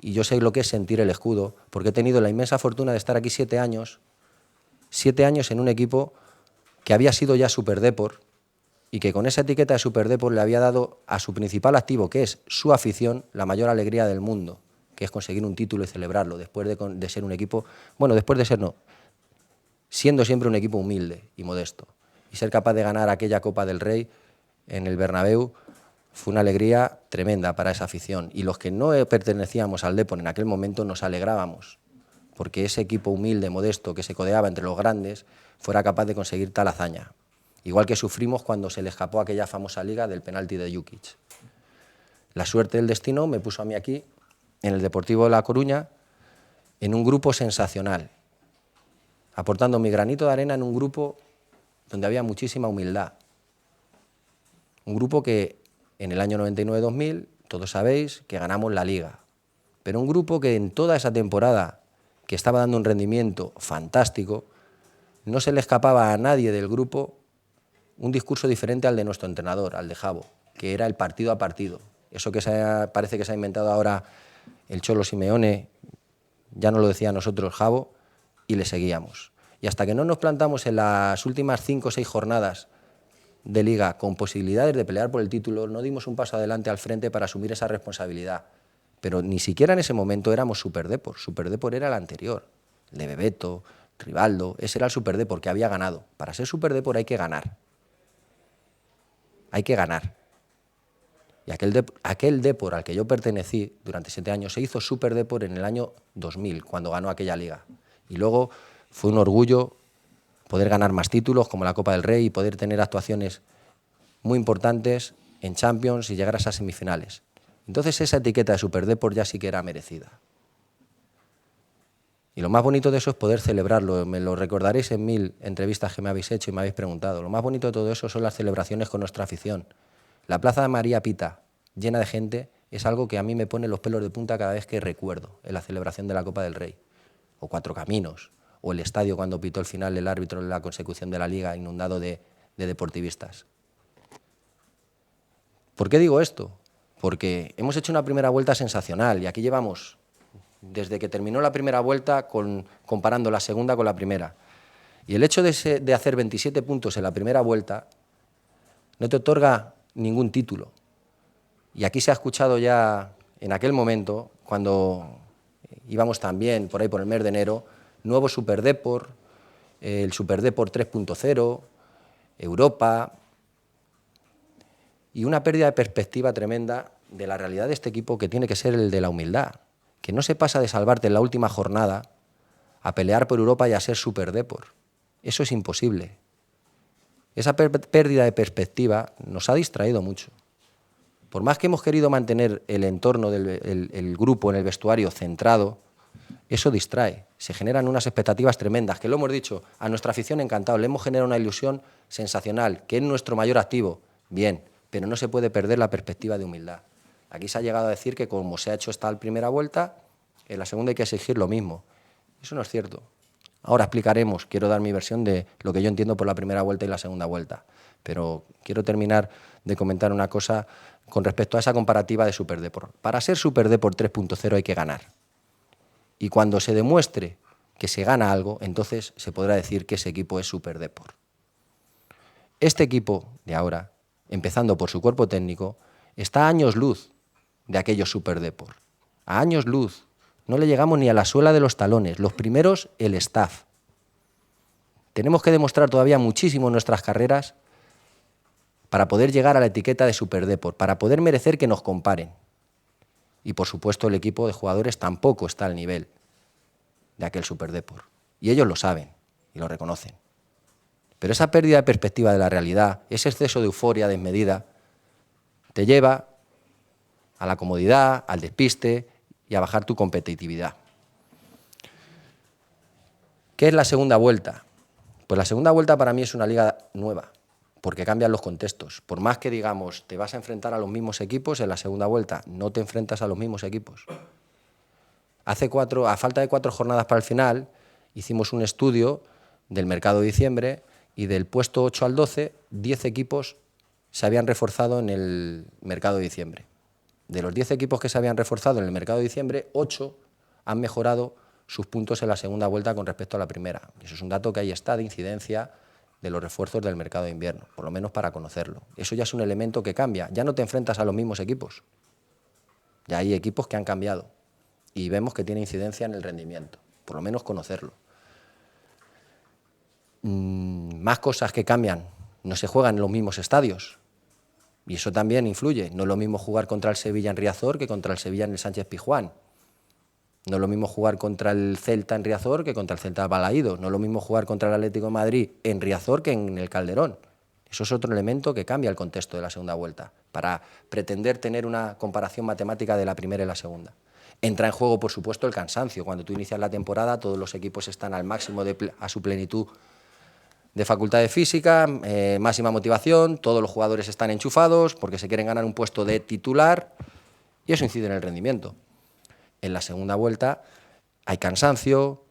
y yo sé lo que es sentir el escudo, porque he tenido la inmensa fortuna de estar aquí 7 años en un equipo que había sido ya Superdeport y que con esa etiqueta de Superdeport le había dado a su principal activo, que es su afición, la mayor alegría del mundo, que es conseguir un título y celebrarlo después de ser un equipo... Bueno, después de ser no... siendo siempre un equipo humilde y modesto. Y ser capaz de ganar aquella Copa del Rey en el Bernabéu fue una alegría tremenda para esa afición. Y los que no pertenecíamos al Depor en aquel momento nos alegrábamos, porque ese equipo humilde, modesto, que se codeaba entre los grandes, fuera capaz de conseguir tal hazaña. Igual que sufrimos cuando se le escapó aquella famosa liga del penalti de Jukic. La suerte del destino me puso a mí aquí, en el Deportivo de La Coruña, en un grupo sensacional, aportando mi granito de arena en un grupo donde había muchísima humildad. Un grupo que en el año 99-2000, todos sabéis que ganamos la Liga, pero un grupo que en toda esa temporada, que estaba dando un rendimiento fantástico, no se le escapaba a nadie del grupo un discurso diferente al de nuestro entrenador, al de Javo, que era el partido a partido. Eso que parece que se ha inventado ahora el Cholo Simeone, ya nos lo decía a nosotros Javo, y le seguíamos. Y hasta que no nos plantamos en las últimas 5 o 6 jornadas de Liga con posibilidades de pelear por el título, no dimos un paso adelante al frente para asumir esa responsabilidad. Pero ni siquiera en ese momento éramos Superdepor. Superdepor era el anterior, el de Bebeto, Rivaldo. Ese era el Superdepor que había ganado. Para ser Superdepor hay que ganar. Hay que ganar. Y aquel Depor al que yo pertenecí durante 7 años se hizo Superdepor en el año 2000, cuando ganó aquella liga. Y luego fue un orgullo poder ganar más títulos, como la Copa del Rey, y poder tener actuaciones muy importantes en Champions y llegar a esas semifinales. Entonces esa etiqueta de Superdepor ya sí que era merecida. Y lo más bonito de eso es poder celebrarlo. Me lo recordaréis en 1000 entrevistas que me habéis hecho y me habéis preguntado. Lo más bonito de todo eso son las celebraciones con nuestra afición. La Plaza de María Pita, llena de gente, es algo que a mí me pone los pelos de punta cada vez que recuerdo en la celebración de la Copa del Rey. O Cuatro Caminos, o el estadio cuando pitó el final el árbitro en la consecución de la Liga, inundado de deportivistas. ¿Por qué digo esto? Porque hemos hecho una primera vuelta sensacional y aquí llevamos, desde que terminó la primera vuelta, comparando la segunda con la primera. Y el hecho de hacer 27 puntos en la primera vuelta no te otorga ningún título. Y aquí se ha escuchado ya en aquel momento, cuando íbamos también por ahí por el mes de enero, nuevo Superdepor, el Superdepor 3.0, Europa, y una pérdida de perspectiva tremenda de la realidad de este equipo, que tiene que ser el de la humildad, que no se pasa de salvarte en la última jornada a pelear por Europa y a ser Superdepor. Eso es imposible. Esa pérdida de perspectiva nos ha distraído mucho. Por más que hemos querido mantener el entorno del grupo en el vestuario centrado, eso distrae. Se generan unas expectativas tremendas, que lo hemos dicho, a nuestra afición encantado, le hemos generado una ilusión sensacional, que es nuestro mayor activo, bien, pero no se puede perder la perspectiva de humildad. Aquí se ha llegado a decir que como se ha hecho esta primera vuelta, en la segunda hay que exigir lo mismo. Eso no es cierto. Ahora explicaremos, quiero dar mi versión de lo que yo entiendo por la primera vuelta y la segunda vuelta, pero quiero terminar de comentar una cosa con respecto a esa comparativa de Superdepor. Para ser Superdepor 3.0 hay que ganar. Y cuando se demuestre que se gana algo, entonces se podrá decir que ese equipo es Superdepor. Este equipo de ahora, empezando por su cuerpo técnico, está a años luz de aquellos Superdepor. A años luz. No le llegamos ni a la suela de los talones. Los primeros, el staff. Tenemos que demostrar todavía muchísimo en nuestras carreras para poder llegar a la etiqueta de Superdepor, para poder merecer que nos comparen. Y por supuesto el equipo de jugadores tampoco está al nivel de aquel Superdepor. Y ellos lo saben y lo reconocen. Pero esa pérdida de perspectiva de la realidad, ese exceso de euforia desmedida, te lleva a la comodidad, al despiste y a bajar tu competitividad. ¿Qué es la segunda vuelta? Pues la segunda vuelta para mí es una liga nueva, porque cambian los contextos. Por más que digamos, te vas a enfrentar a los mismos equipos, en la segunda vuelta no te enfrentas a los mismos equipos. A falta de 4 jornadas para el final, hicimos un estudio del mercado de diciembre y del puesto 8 al 12, 10 equipos se habían reforzado en el mercado de diciembre. De los 10 equipos que se habían reforzado en el mercado de diciembre, 8 han mejorado sus puntos en la segunda vuelta con respecto a la primera. Eso es un dato que ahí está de incidencia de los refuerzos del mercado de invierno, por lo menos para conocerlo. Eso ya es un elemento que cambia. Ya no te enfrentas a los mismos equipos. Ya hay equipos que han cambiado y vemos que tiene incidencia en el rendimiento, por lo menos conocerlo. Más cosas que cambian. No se juegan en los mismos estadios. Y eso también influye. No es lo mismo jugar contra el Sevilla en Riazor que contra el Sevilla en el Sánchez-Pizjuán. No es lo mismo jugar contra el Celta en Riazor que contra el Celta Balaídos. No es lo mismo jugar contra el Atlético de Madrid en Riazor que en el Calderón. Eso es otro elemento que cambia el contexto de la segunda vuelta, para pretender tener una comparación matemática de la primera y la segunda. Entra en juego, por supuesto, el cansancio. Cuando tú inicias la temporada, todos los equipos están al máximo a su plenitud de facultades físicas, máxima motivación, todos los jugadores están enchufados porque se quieren ganar un puesto de titular y eso incide en el rendimiento. En la segunda vuelta hay cansancio,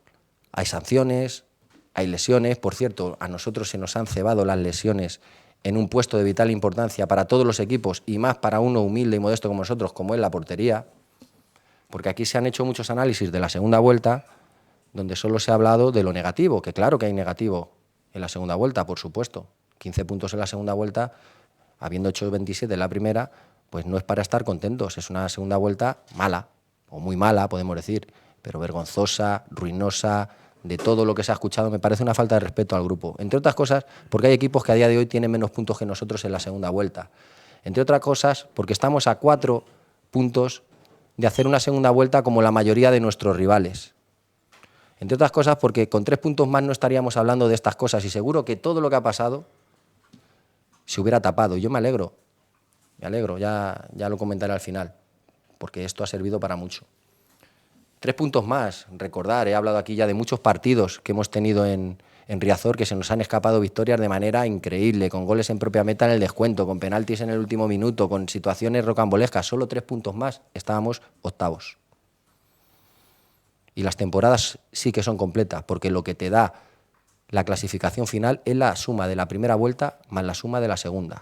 hay sanciones, hay lesiones. Por cierto, a nosotros se nos han cebado las lesiones en un puesto de vital importancia para todos los equipos y más para uno humilde y modesto como nosotros, como es la portería, porque aquí se han hecho muchos análisis de la segunda vuelta donde solo se ha hablado de lo negativo, que claro que hay negativo en la segunda vuelta, por supuesto. 15 puntos en la segunda vuelta, habiendo hecho 27 en la primera, pues no es para estar contentos. Es una segunda vuelta mala, o muy mala, podemos decir, pero vergonzosa, ruinosa, de todo lo que se ha escuchado. Me parece una falta de respeto al grupo. Entre otras cosas, porque hay equipos que a día de hoy tienen menos puntos que nosotros en la segunda vuelta. Entre otras cosas, porque estamos a 4 puntos de hacer una segunda vuelta como la mayoría de nuestros rivales. Entre otras cosas, porque con 3 puntos más no estaríamos hablando de estas cosas y seguro que todo lo que ha pasado se hubiera tapado. Y yo me alegro, ya lo comentaré al final, porque esto ha servido para mucho. 3 puntos más, recordar, he hablado aquí ya de muchos partidos que hemos tenido en Riazor, que se nos han escapado victorias de manera increíble, con goles en propia meta en el descuento, con penaltis en el último minuto, con situaciones rocambolescas. Solo 3 puntos más, estábamos octavos. Y las temporadas sí que son completas, porque lo que te da la clasificación final es la suma de la primera vuelta más la suma de la segunda,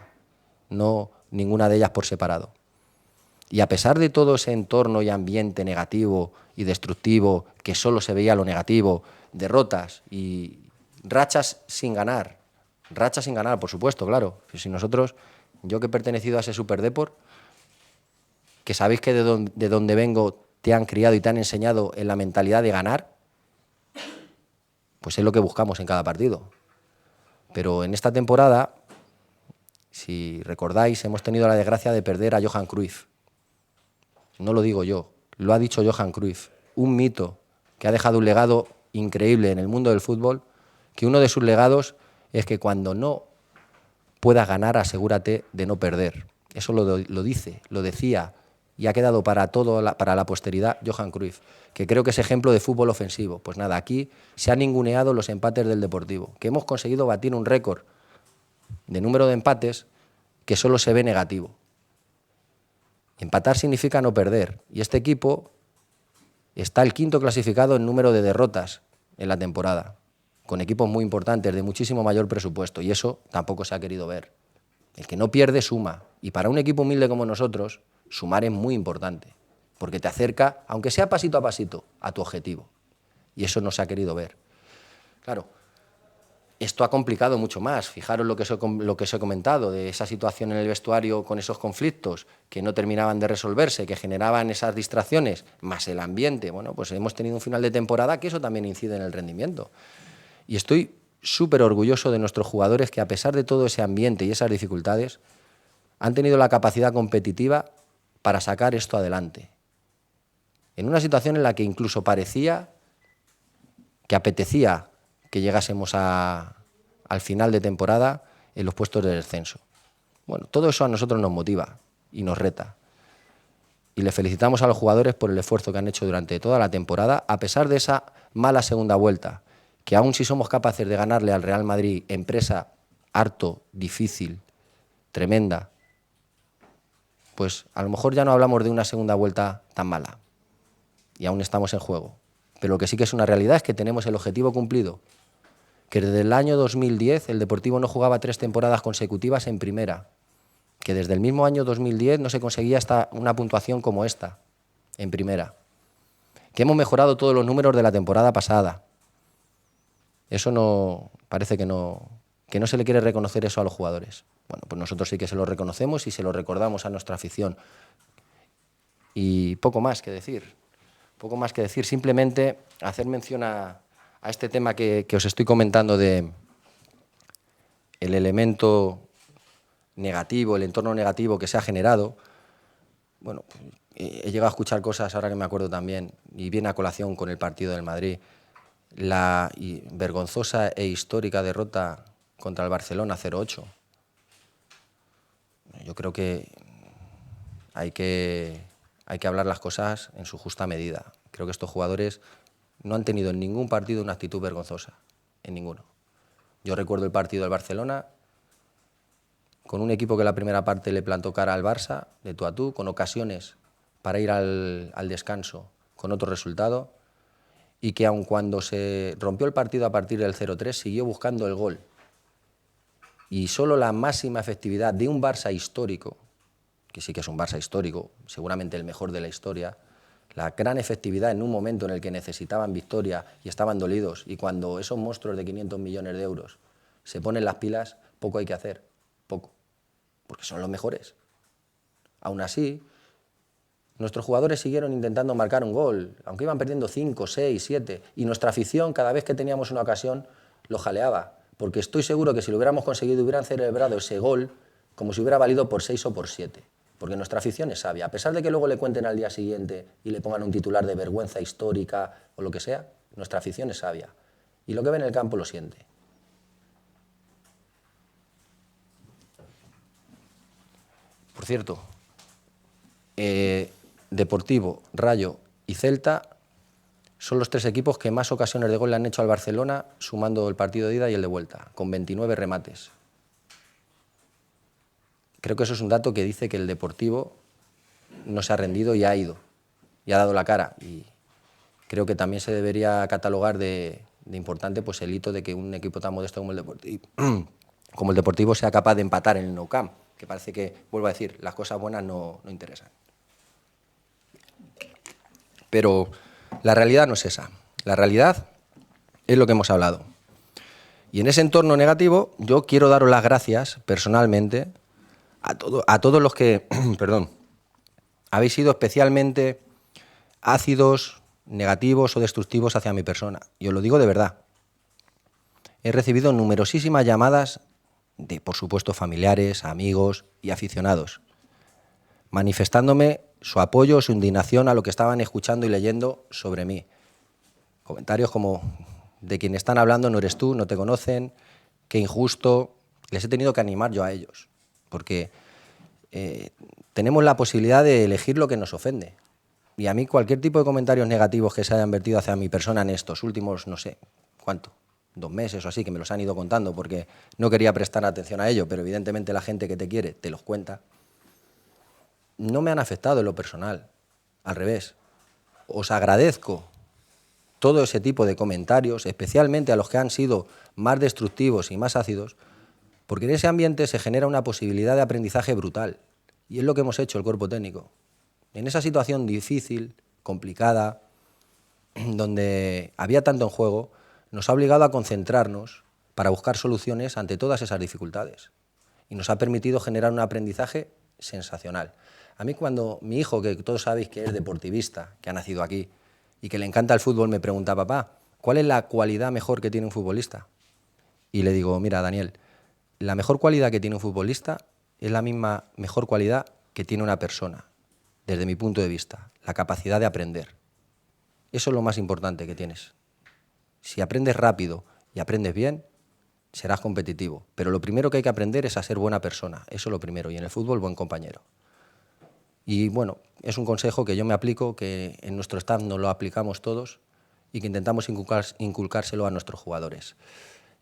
no ninguna de ellas por separado. Y a pesar de todo ese entorno y ambiente negativo y destructivo, que solo se veía lo negativo, derrotas y rachas sin ganar, por supuesto, claro. Si nosotros, yo que he pertenecido a ese Superdeport, que sabéis que de donde vengo te han criado y te han enseñado en la mentalidad de ganar, pues es lo que buscamos en cada partido. Pero en esta temporada, si recordáis, hemos tenido la desgracia de perder a Johan Cruyff. No lo digo yo, lo ha dicho Johan Cruyff, un mito que ha dejado un legado increíble en el mundo del fútbol, que uno de sus legados es que cuando no puedas ganar, asegúrate de no perder. Eso lo decía y ha quedado para la posteridad Johan Cruyff, que creo que es ejemplo de fútbol ofensivo. Pues nada, aquí se han ninguneado los empates del Deportivo, que hemos conseguido batir un récord de número de empates que solo se ve negativo. Empatar significa no perder, y este equipo está el quinto clasificado en número de derrotas en la temporada, con equipos muy importantes, de muchísimo mayor presupuesto, y eso tampoco se ha querido ver. El que no pierde suma, y para un equipo humilde como nosotros, sumar es muy importante, porque te acerca, aunque sea pasito a pasito, a tu objetivo, y eso no se ha querido ver. Claro, esto ha complicado mucho más. Fijaros lo que os he comentado, de esa situación en el vestuario con esos conflictos que no terminaban de resolverse, que generaban esas distracciones, más el ambiente. Bueno, pues hemos tenido un final de temporada que eso también incide en el rendimiento. Y estoy súper orgulloso de nuestros jugadores que, a pesar de todo ese ambiente y esas dificultades, han tenido la capacidad competitiva para sacar esto adelante. En una situación en la que incluso parecía que apetecía que llegásemos al final de temporada en los puestos de descenso. Bueno, todo eso a nosotros nos motiva y nos reta. Y le felicitamos a los jugadores por el esfuerzo que han hecho durante toda la temporada, a pesar de esa mala segunda vuelta, que aún si somos capaces de ganarle al Real Madrid, empresa harto, difícil, tremenda, pues a lo mejor ya no hablamos de una segunda vuelta tan mala. Y aún estamos en juego. Pero lo que sí que es una realidad es que tenemos el objetivo cumplido, que desde el año 2010 el Deportivo no jugaba 3 temporadas consecutivas en primera, que desde el mismo año 2010 no se conseguía hasta una puntuación como esta, en primera, que hemos mejorado todos los números de la temporada pasada. Eso no, parece que no se le quiere reconocer eso a los jugadores. Bueno, pues nosotros sí que se lo reconocemos y se lo recordamos a nuestra afición. Y poco más que decir, simplemente hacer mención a este tema que os estoy comentando de el elemento negativo, el entorno negativo que se ha generado, bueno, he llegado a escuchar cosas, ahora que me acuerdo también, y viene a colación con el partido del Madrid, la vergonzosa e histórica derrota contra el Barcelona 0-8. Yo creo que hay que hablar las cosas en su justa medida. Creo que estos jugadores no han tenido en ningún partido una actitud vergonzosa, en ninguno. Yo recuerdo el partido del Barcelona con un equipo que la primera parte le plantó cara al Barça, de tú a tú, con ocasiones para ir al descanso con otro resultado, y que aun cuando se rompió el partido a partir del 0-3, siguió buscando el gol. Y solo la máxima efectividad de un Barça histórico, que sí que es un Barça histórico, seguramente el mejor de la historia, la gran efectividad en un momento en el que necesitaban victoria y estaban dolidos, y cuando esos monstruos de 500 millones de euros se ponen las pilas, poco hay que hacer, poco, porque son los mejores. Aún así, nuestros jugadores siguieron intentando marcar un gol, aunque iban perdiendo 5, 6, 7, y nuestra afición, cada vez que teníamos una ocasión, lo jaleaba, porque estoy seguro que si lo hubiéramos conseguido, hubieran celebrado ese gol como si hubiera valido por 6 o por 7, porque nuestra afición es sabia. A pesar de que luego le cuenten al día siguiente y le pongan un titular de vergüenza histórica o lo que sea, nuestra afición es sabia, y lo que ve en el campo lo siente. Por cierto, Deportivo, Rayo y Celta son los 3 equipos que más ocasiones de gol le han hecho al Barcelona, sumando el partido de ida y el de vuelta, con 29 remates. Creo que eso es un dato que dice que el Deportivo no se ha rendido y ha ido, y ha dado la cara. Y creo que también se debería catalogar de importante pues, el hito de que un equipo tan modesto como el Deportivo sea capaz de empatar en el Nou Camp, que parece que, vuelvo a decir, las cosas buenas no interesan. Pero la realidad no es esa. La realidad es lo que hemos hablado. Y en ese entorno negativo yo quiero daros las gracias personalmente a todos los que perdón, habéis sido especialmente ácidos, negativos o destructivos hacia mi persona. Y os lo digo de verdad. He recibido numerosísimas llamadas de, por supuesto, familiares, amigos y aficionados, manifestándome su apoyo, su indignación a lo que estaban escuchando y leyendo sobre mí. Comentarios como: de quien están hablando no eres tú, no te conocen, qué injusto. Les he tenido que animar yo a ellos, porque tenemos la posibilidad de elegir lo que nos ofende. Y a mí cualquier tipo de comentarios negativos que se hayan vertido hacia mi persona en estos últimos, no sé, ¿cuánto? 2 meses o así, que me los han ido contando porque no quería prestar atención a ello, pero evidentemente la gente que te quiere te los cuenta. No me han afectado en lo personal, al revés. Os agradezco todo ese tipo de comentarios, especialmente a los que han sido más destructivos y más ácidos, porque en ese ambiente se genera una posibilidad de aprendizaje brutal, y es lo que hemos hecho el cuerpo técnico. En esa situación difícil, complicada, donde había tanto en juego, nos ha obligado a concentrarnos para buscar soluciones ante todas esas dificultades, y nos ha permitido generar un aprendizaje sensacional. A mí cuando mi hijo, que todos sabéis que es deportivista, que ha nacido aquí y que le encanta el fútbol, me pregunta: papá, ¿cuál es la cualidad mejor que tiene un futbolista? Y le digo: mira, Daniel, la mejor cualidad que tiene un futbolista es la misma mejor cualidad que tiene una persona, desde mi punto de vista, la capacidad de aprender. Eso es lo más importante que tienes. Si aprendes rápido y aprendes bien, serás competitivo. Pero lo primero que hay que aprender es a ser buena persona. Eso es lo primero. Y en el fútbol, buen compañero. Y bueno, es un consejo que yo me aplico, que en nuestro staff nos lo aplicamos todos y que intentamos inculcárselo a nuestros jugadores.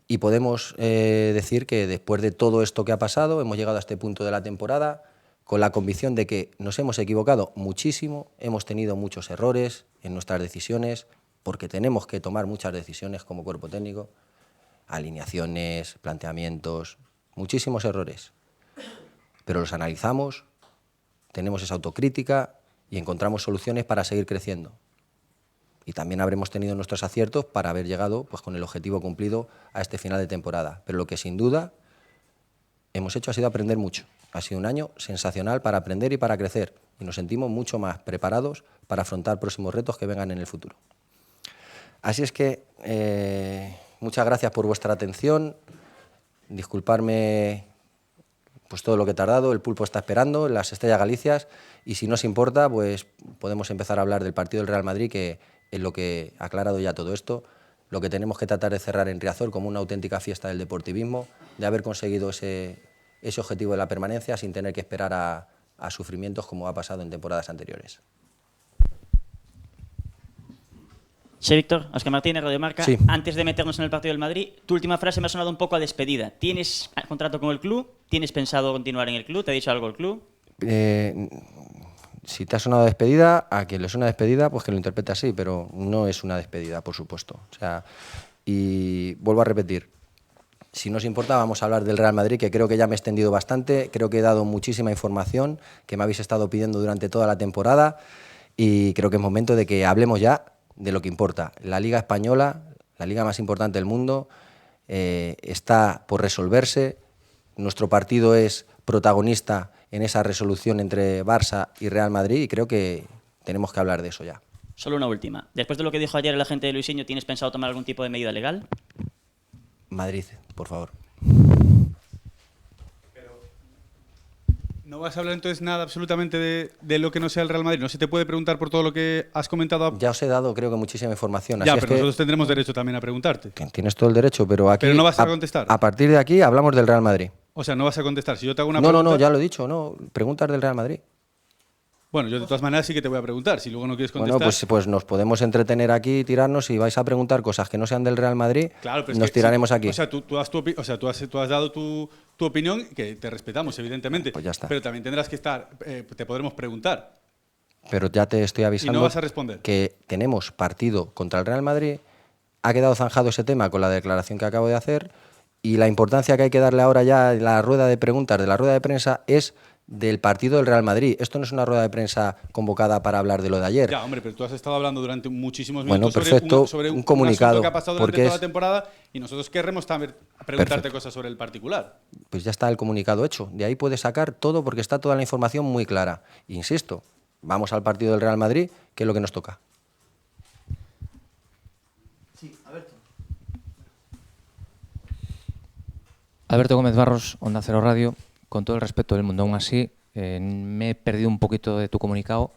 Y podemos decir que después de todo esto que ha pasado, hemos llegado a este punto de la temporada con la convicción de que nos hemos equivocado muchísimo, hemos tenido muchos errores en nuestras decisiones, porque tenemos que tomar muchas decisiones como cuerpo técnico, alineaciones, planteamientos, muchísimos errores. Pero los analizamos, tenemos esa autocrítica y encontramos soluciones para seguir creciendo. Y también habremos tenido nuestros aciertos para haber llegado pues, con el objetivo cumplido a este final de temporada. Pero lo que sin duda hemos hecho ha sido aprender mucho. Ha sido un año sensacional para aprender y para crecer. Y nos sentimos mucho más preparados para afrontar próximos retos que vengan en el futuro. Así es que muchas gracias por vuestra atención. disculparme pues todo lo que he tardado, el pulpo está esperando, las Estrellas Galicias, y si no os importa, pues podemos empezar a hablar del partido del Real Madrid, que en lo que ha aclarado ya todo esto, lo que tenemos que tratar de cerrar en Riazor como una auténtica fiesta del deportivismo, de haber conseguido ese objetivo de la permanencia sin tener que esperar a sufrimientos como ha pasado en temporadas anteriores. Sí, Víctor, Óscar Martínez, Radio Marca. Sí. Antes de meternos en el partido del Madrid, tu última frase me ha sonado un poco a despedida. ¿Tienes contrato con el club? ¿Tienes pensado continuar en el club? ¿Te ha dicho algo el club? Si te ha sonado despedida, a quien le suena despedida, pues que lo interprete así, pero no es una despedida, por supuesto. O sea, y vuelvo a repetir, si no os importa, vamos a hablar del Real Madrid, que creo que ya me he extendido bastante, creo que he dado muchísima información que me habéis estado pidiendo durante toda la temporada, y creo que es momento de que hablemos ya de lo que importa. La Liga Española, la liga más importante del mundo, está por resolverse. Nuestro partido es protagonista en esa resolución entre Barça y Real Madrid, y creo que tenemos que hablar de eso ya. Solo una última. Después de lo que dijo ayer el agente de Luisinho, ¿tienes pensado tomar algún tipo de medida legal? Madrid, por favor. ¿No vas a hablar entonces nada absolutamente de lo que no sea el Real Madrid? ¿No se te puede preguntar por todo lo que has comentado? Ya os he dado, creo que, muchísima información. Ya, así pero es que nosotros tendremos derecho también a preguntarte. tienes todo el derecho, pero aquí... Pero no vas a contestar. A partir de aquí hablamos del Real Madrid. O sea, no vas a contestar. Si yo te hago una No, pregunta... no, ya lo he dicho, no. Preguntas del Real Madrid. Bueno, yo de todas maneras sí que te voy a preguntar. Si luego no quieres contestar... Bueno, pues nos podemos entretener aquí, tirarnos, y vais a preguntar cosas que no sean del Real Madrid, claro, pero nos tiraremos aquí. O sea, tú has dado tu opinión, que te respetamos, evidentemente. Pues ya está. Pero también tendrás que estar... te podremos preguntar. Pero ya te estoy avisando Y no vas a responder. que tenemos partido contra el Real Madrid. Ha quedado zanjado ese tema con la declaración que acabo de hacer, y la importancia que hay que darle ahora ya en la rueda de preguntas de la rueda de prensa es del partido del Real Madrid. Esto no es una rueda de prensa convocada para hablar de lo de ayer. Ya, hombre, pero tú has estado hablando durante muchísimos minutos sobre un comunicado, asunto que ha pasado durante porque toda la temporada, y nosotros querremos también preguntarte Perfecto. cosas sobre el particular. Pues ya está el comunicado hecho. De ahí puedes sacar todo, porque está toda la información muy clara. Insisto, vamos al partido del Real Madrid, que es lo que nos toca. Alberto Gómez Barros, Onda Cero Radio. Con todo el respeto del mundo, aún así, me he perdido un poquito de tu comunicado.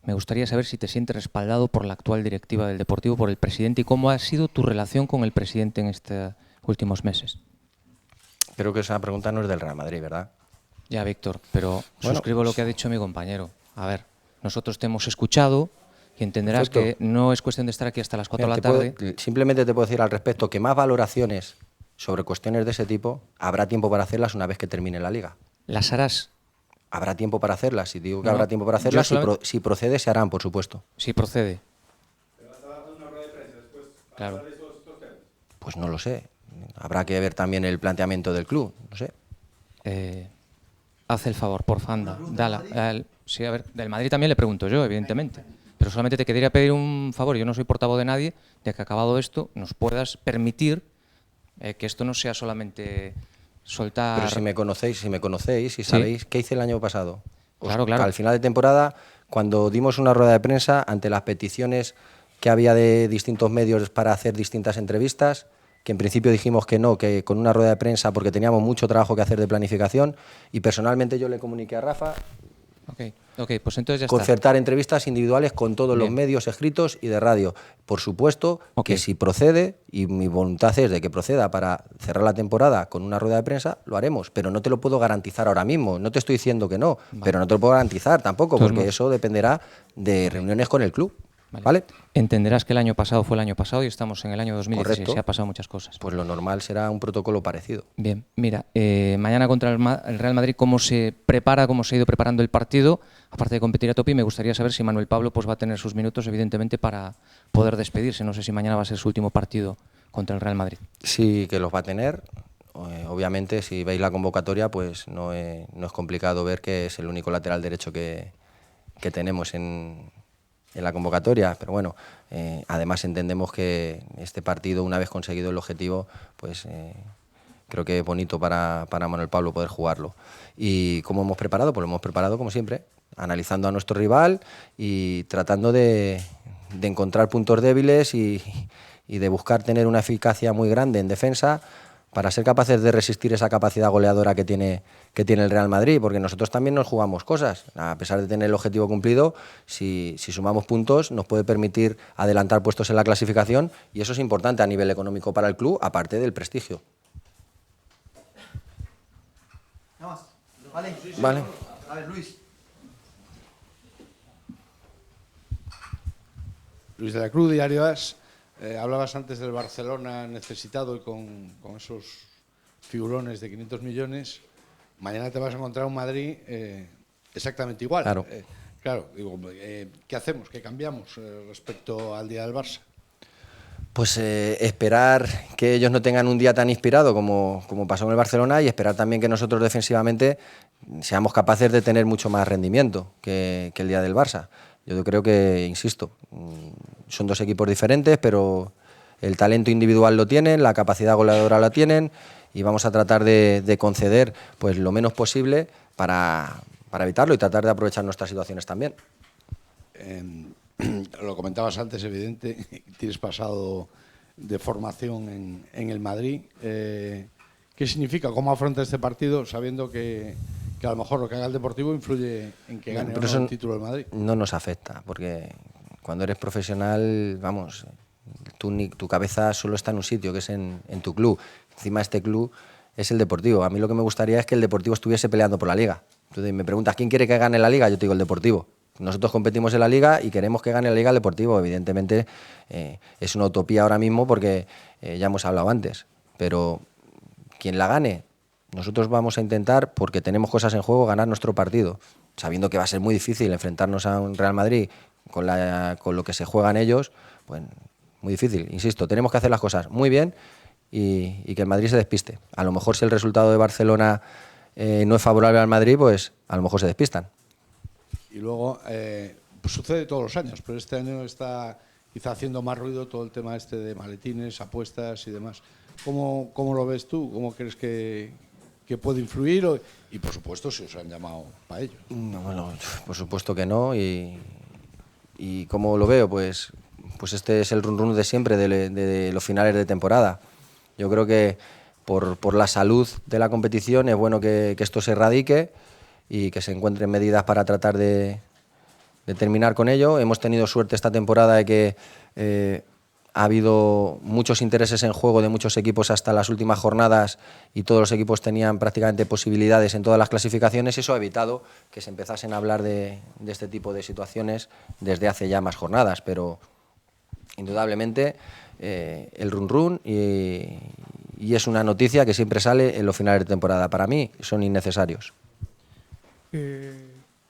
Me gustaría saber si te sientes respaldado por la actual directiva del Deportivo, por el presidente, y cómo ha sido tu relación con el presidente en estos últimos meses. Creo que esa pregunta no es del Real Madrid, ¿verdad? Ya, Víctor, pero Bueno, suscribo lo que ha dicho mi compañero. A ver, nosotros te hemos escuchado y entenderás Perfecto. que no es cuestión de estar aquí hasta las 4 de la tarde. Simplemente te puedo decir al respecto que más valoraciones sobre cuestiones de ese tipo habrá tiempo para hacerlas una vez que termine la Liga. Las harás. Habrá tiempo para hacerlas. Si digo que No, habrá tiempo para yo hacerlas, solamente- si procede, se harán, por supuesto. Si procede. Claro. Pues no lo sé. Habrá que ver también el planteamiento del club. No sé. Haz el favor, porfa, anda. Sí, a ver, del Madrid también le pregunto yo, evidentemente. Pero solamente te quería pedir un favor, yo no soy portavoz de nadie, de que acabado esto nos puedas permitir que esto no sea solamente soltar... Pero si me conocéis y Sí. sabéis qué hice el año pasado. Claro. Al final de temporada, cuando dimos una rueda de prensa ante las peticiones que había de distintos medios para hacer distintas entrevistas, que en principio dijimos que no, que con una rueda de prensa, porque teníamos mucho trabajo que hacer de planificación, y personalmente yo le comuniqué a Rafa Ok, pues entonces ya está. concertar entrevistas individuales con todos los Bien. medios escritos y de radio. Por supuesto Ok. que si procede, y mi voluntad es de que proceda para cerrar la temporada con una rueda de prensa, lo haremos, pero no te lo puedo garantizar ahora mismo. No te estoy diciendo que no, pero no te lo puedo garantizar tampoco, Todos porque modos. eso dependerá de reuniones con el club. ¿Vale? Entenderás que el año pasado fue el año pasado y estamos en el año 2016. Correcto. Se ha pasado muchas cosas. Pues lo normal será un protocolo parecido. Bien, mira, mañana contra el Real Madrid, ¿cómo se prepara, cómo se ha ido preparando el partido? Aparte de competir a tope, me gustaría saber si Manuel Pablo pues, va a tener sus minutos, evidentemente, para poder despedirse. No sé si mañana va a ser su último partido contra el Real Madrid. Sí que los va a tener. Obviamente, si veis la convocatoria, pues no es complicado ver que es el único lateral derecho que tenemos en la convocatoria, pero bueno, además entendemos que este partido, una vez conseguido el objetivo, pues creo que es bonito para Manuel Pablo poder jugarlo. ¿Y cómo hemos preparado? Pues lo hemos preparado como siempre, analizando a nuestro rival y tratando de encontrar puntos débiles y de buscar tener una eficacia muy grande en defensa para ser capaces de resistir esa capacidad goleadora que tiene el Real Madrid, porque nosotros también nos jugamos cosas. A pesar de tener el objetivo cumplido, si sumamos puntos nos puede permitir adelantar puestos en la clasificación y eso es importante a nivel económico para el club, aparte del prestigio. Nada más. Vale. Vale. A ver, Luis. Luis de la Cruz, Diario AS. Hablabas antes del Barcelona necesitado y con esos figurones de 500 millones. Mañana te vas a encontrar un Madrid exactamente igual. Claro. Claro, digo, ¿qué hacemos? ¿Qué cambiamos respecto al día del Barça? Pues esperar que ellos no tengan un día tan inspirado como pasó en el Barcelona y esperar también que nosotros defensivamente seamos capaces de tener mucho más rendimiento que el día del Barça. Yo creo que, insisto, son dos equipos diferentes, pero el talento individual lo tienen, la capacidad goleadora la tienen y vamos a tratar de conceder pues lo menos posible para evitarlo y tratar de aprovechar nuestras situaciones también. Lo comentabas antes, evidente, tienes pasado de formación en el Madrid. ¿Qué significa? ¿Cómo afronta este partido sabiendo que a lo mejor lo que haga el Deportivo influye en que gane o no el título del Madrid? No nos afecta, porque cuando eres profesional, vamos, tu cabeza solo está en un sitio, que es en tu club. Encima este club es el Deportivo. A mí lo que me gustaría es que el Deportivo estuviese peleando por la Liga. Entonces me preguntas, ¿quién quiere que gane la Liga? Yo te digo el Deportivo. Nosotros competimos en la Liga y queremos que gane la Liga el Deportivo. Evidentemente es una utopía ahora mismo porque ya hemos hablado antes. Pero quien la gane, nosotros vamos a intentar, porque tenemos cosas en juego, ganar nuestro partido. Sabiendo que va a ser muy difícil enfrentarnos a un Real Madrid con lo que se juegan ellos, pues muy difícil. Insisto, tenemos que hacer las cosas muy bien y que el Madrid se despiste. A lo mejor si el resultado de Barcelona no es favorable al Madrid, pues a lo mejor se despistan. Y luego, pues sucede todos los años, pero este año está quizá haciendo más ruido todo el tema este de maletines, apuestas y demás. ¿Cómo lo ves tú? ¿Cómo crees que puede influir? Y por supuesto, si os han llamado para ello. No, bueno, por supuesto que no. ¿Y cómo lo veo? Pues este es el run-run de siempre, de los finales de temporada. Yo creo que por la salud de la competición es bueno que esto se erradique y que se encuentren medidas para tratar de terminar con ello. Hemos tenido suerte esta temporada de que ha habido muchos intereses en juego de muchos equipos hasta las últimas jornadas y todos los equipos tenían prácticamente posibilidades en todas las clasificaciones. Eso ha evitado que se empezasen a hablar de este tipo de situaciones desde hace ya más jornadas, pero indudablemente el run-run y es una noticia que siempre sale en los finales de temporada. Para mí son innecesarios.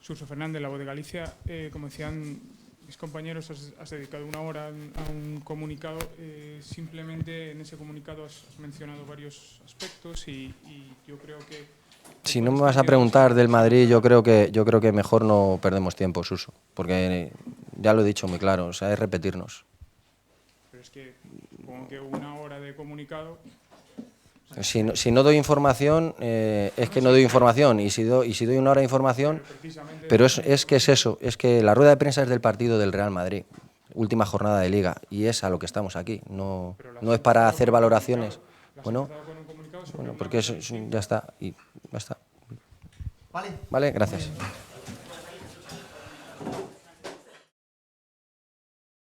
Suso Fernández, La Voz de Galicia, como decían mis compañeros, has dedicado una hora a un comunicado. Simplemente en ese comunicado has mencionado varios aspectos y yo creo que... Si no me vas a preguntar del Madrid, yo creo que mejor no perdemos tiempo, Suso, porque ya lo he dicho muy claro, o sea, es repetirnos. Pero es que, como que una hora de comunicado... Si no doy información, es que no doy información, y si doy una hora de información, pero es que es eso, es que la rueda de prensa es del partido del Real Madrid, última jornada de Liga, y es a lo que estamos aquí, no es para hacer valoraciones. Bueno, porque eso ya está, y ya está. Vale, gracias.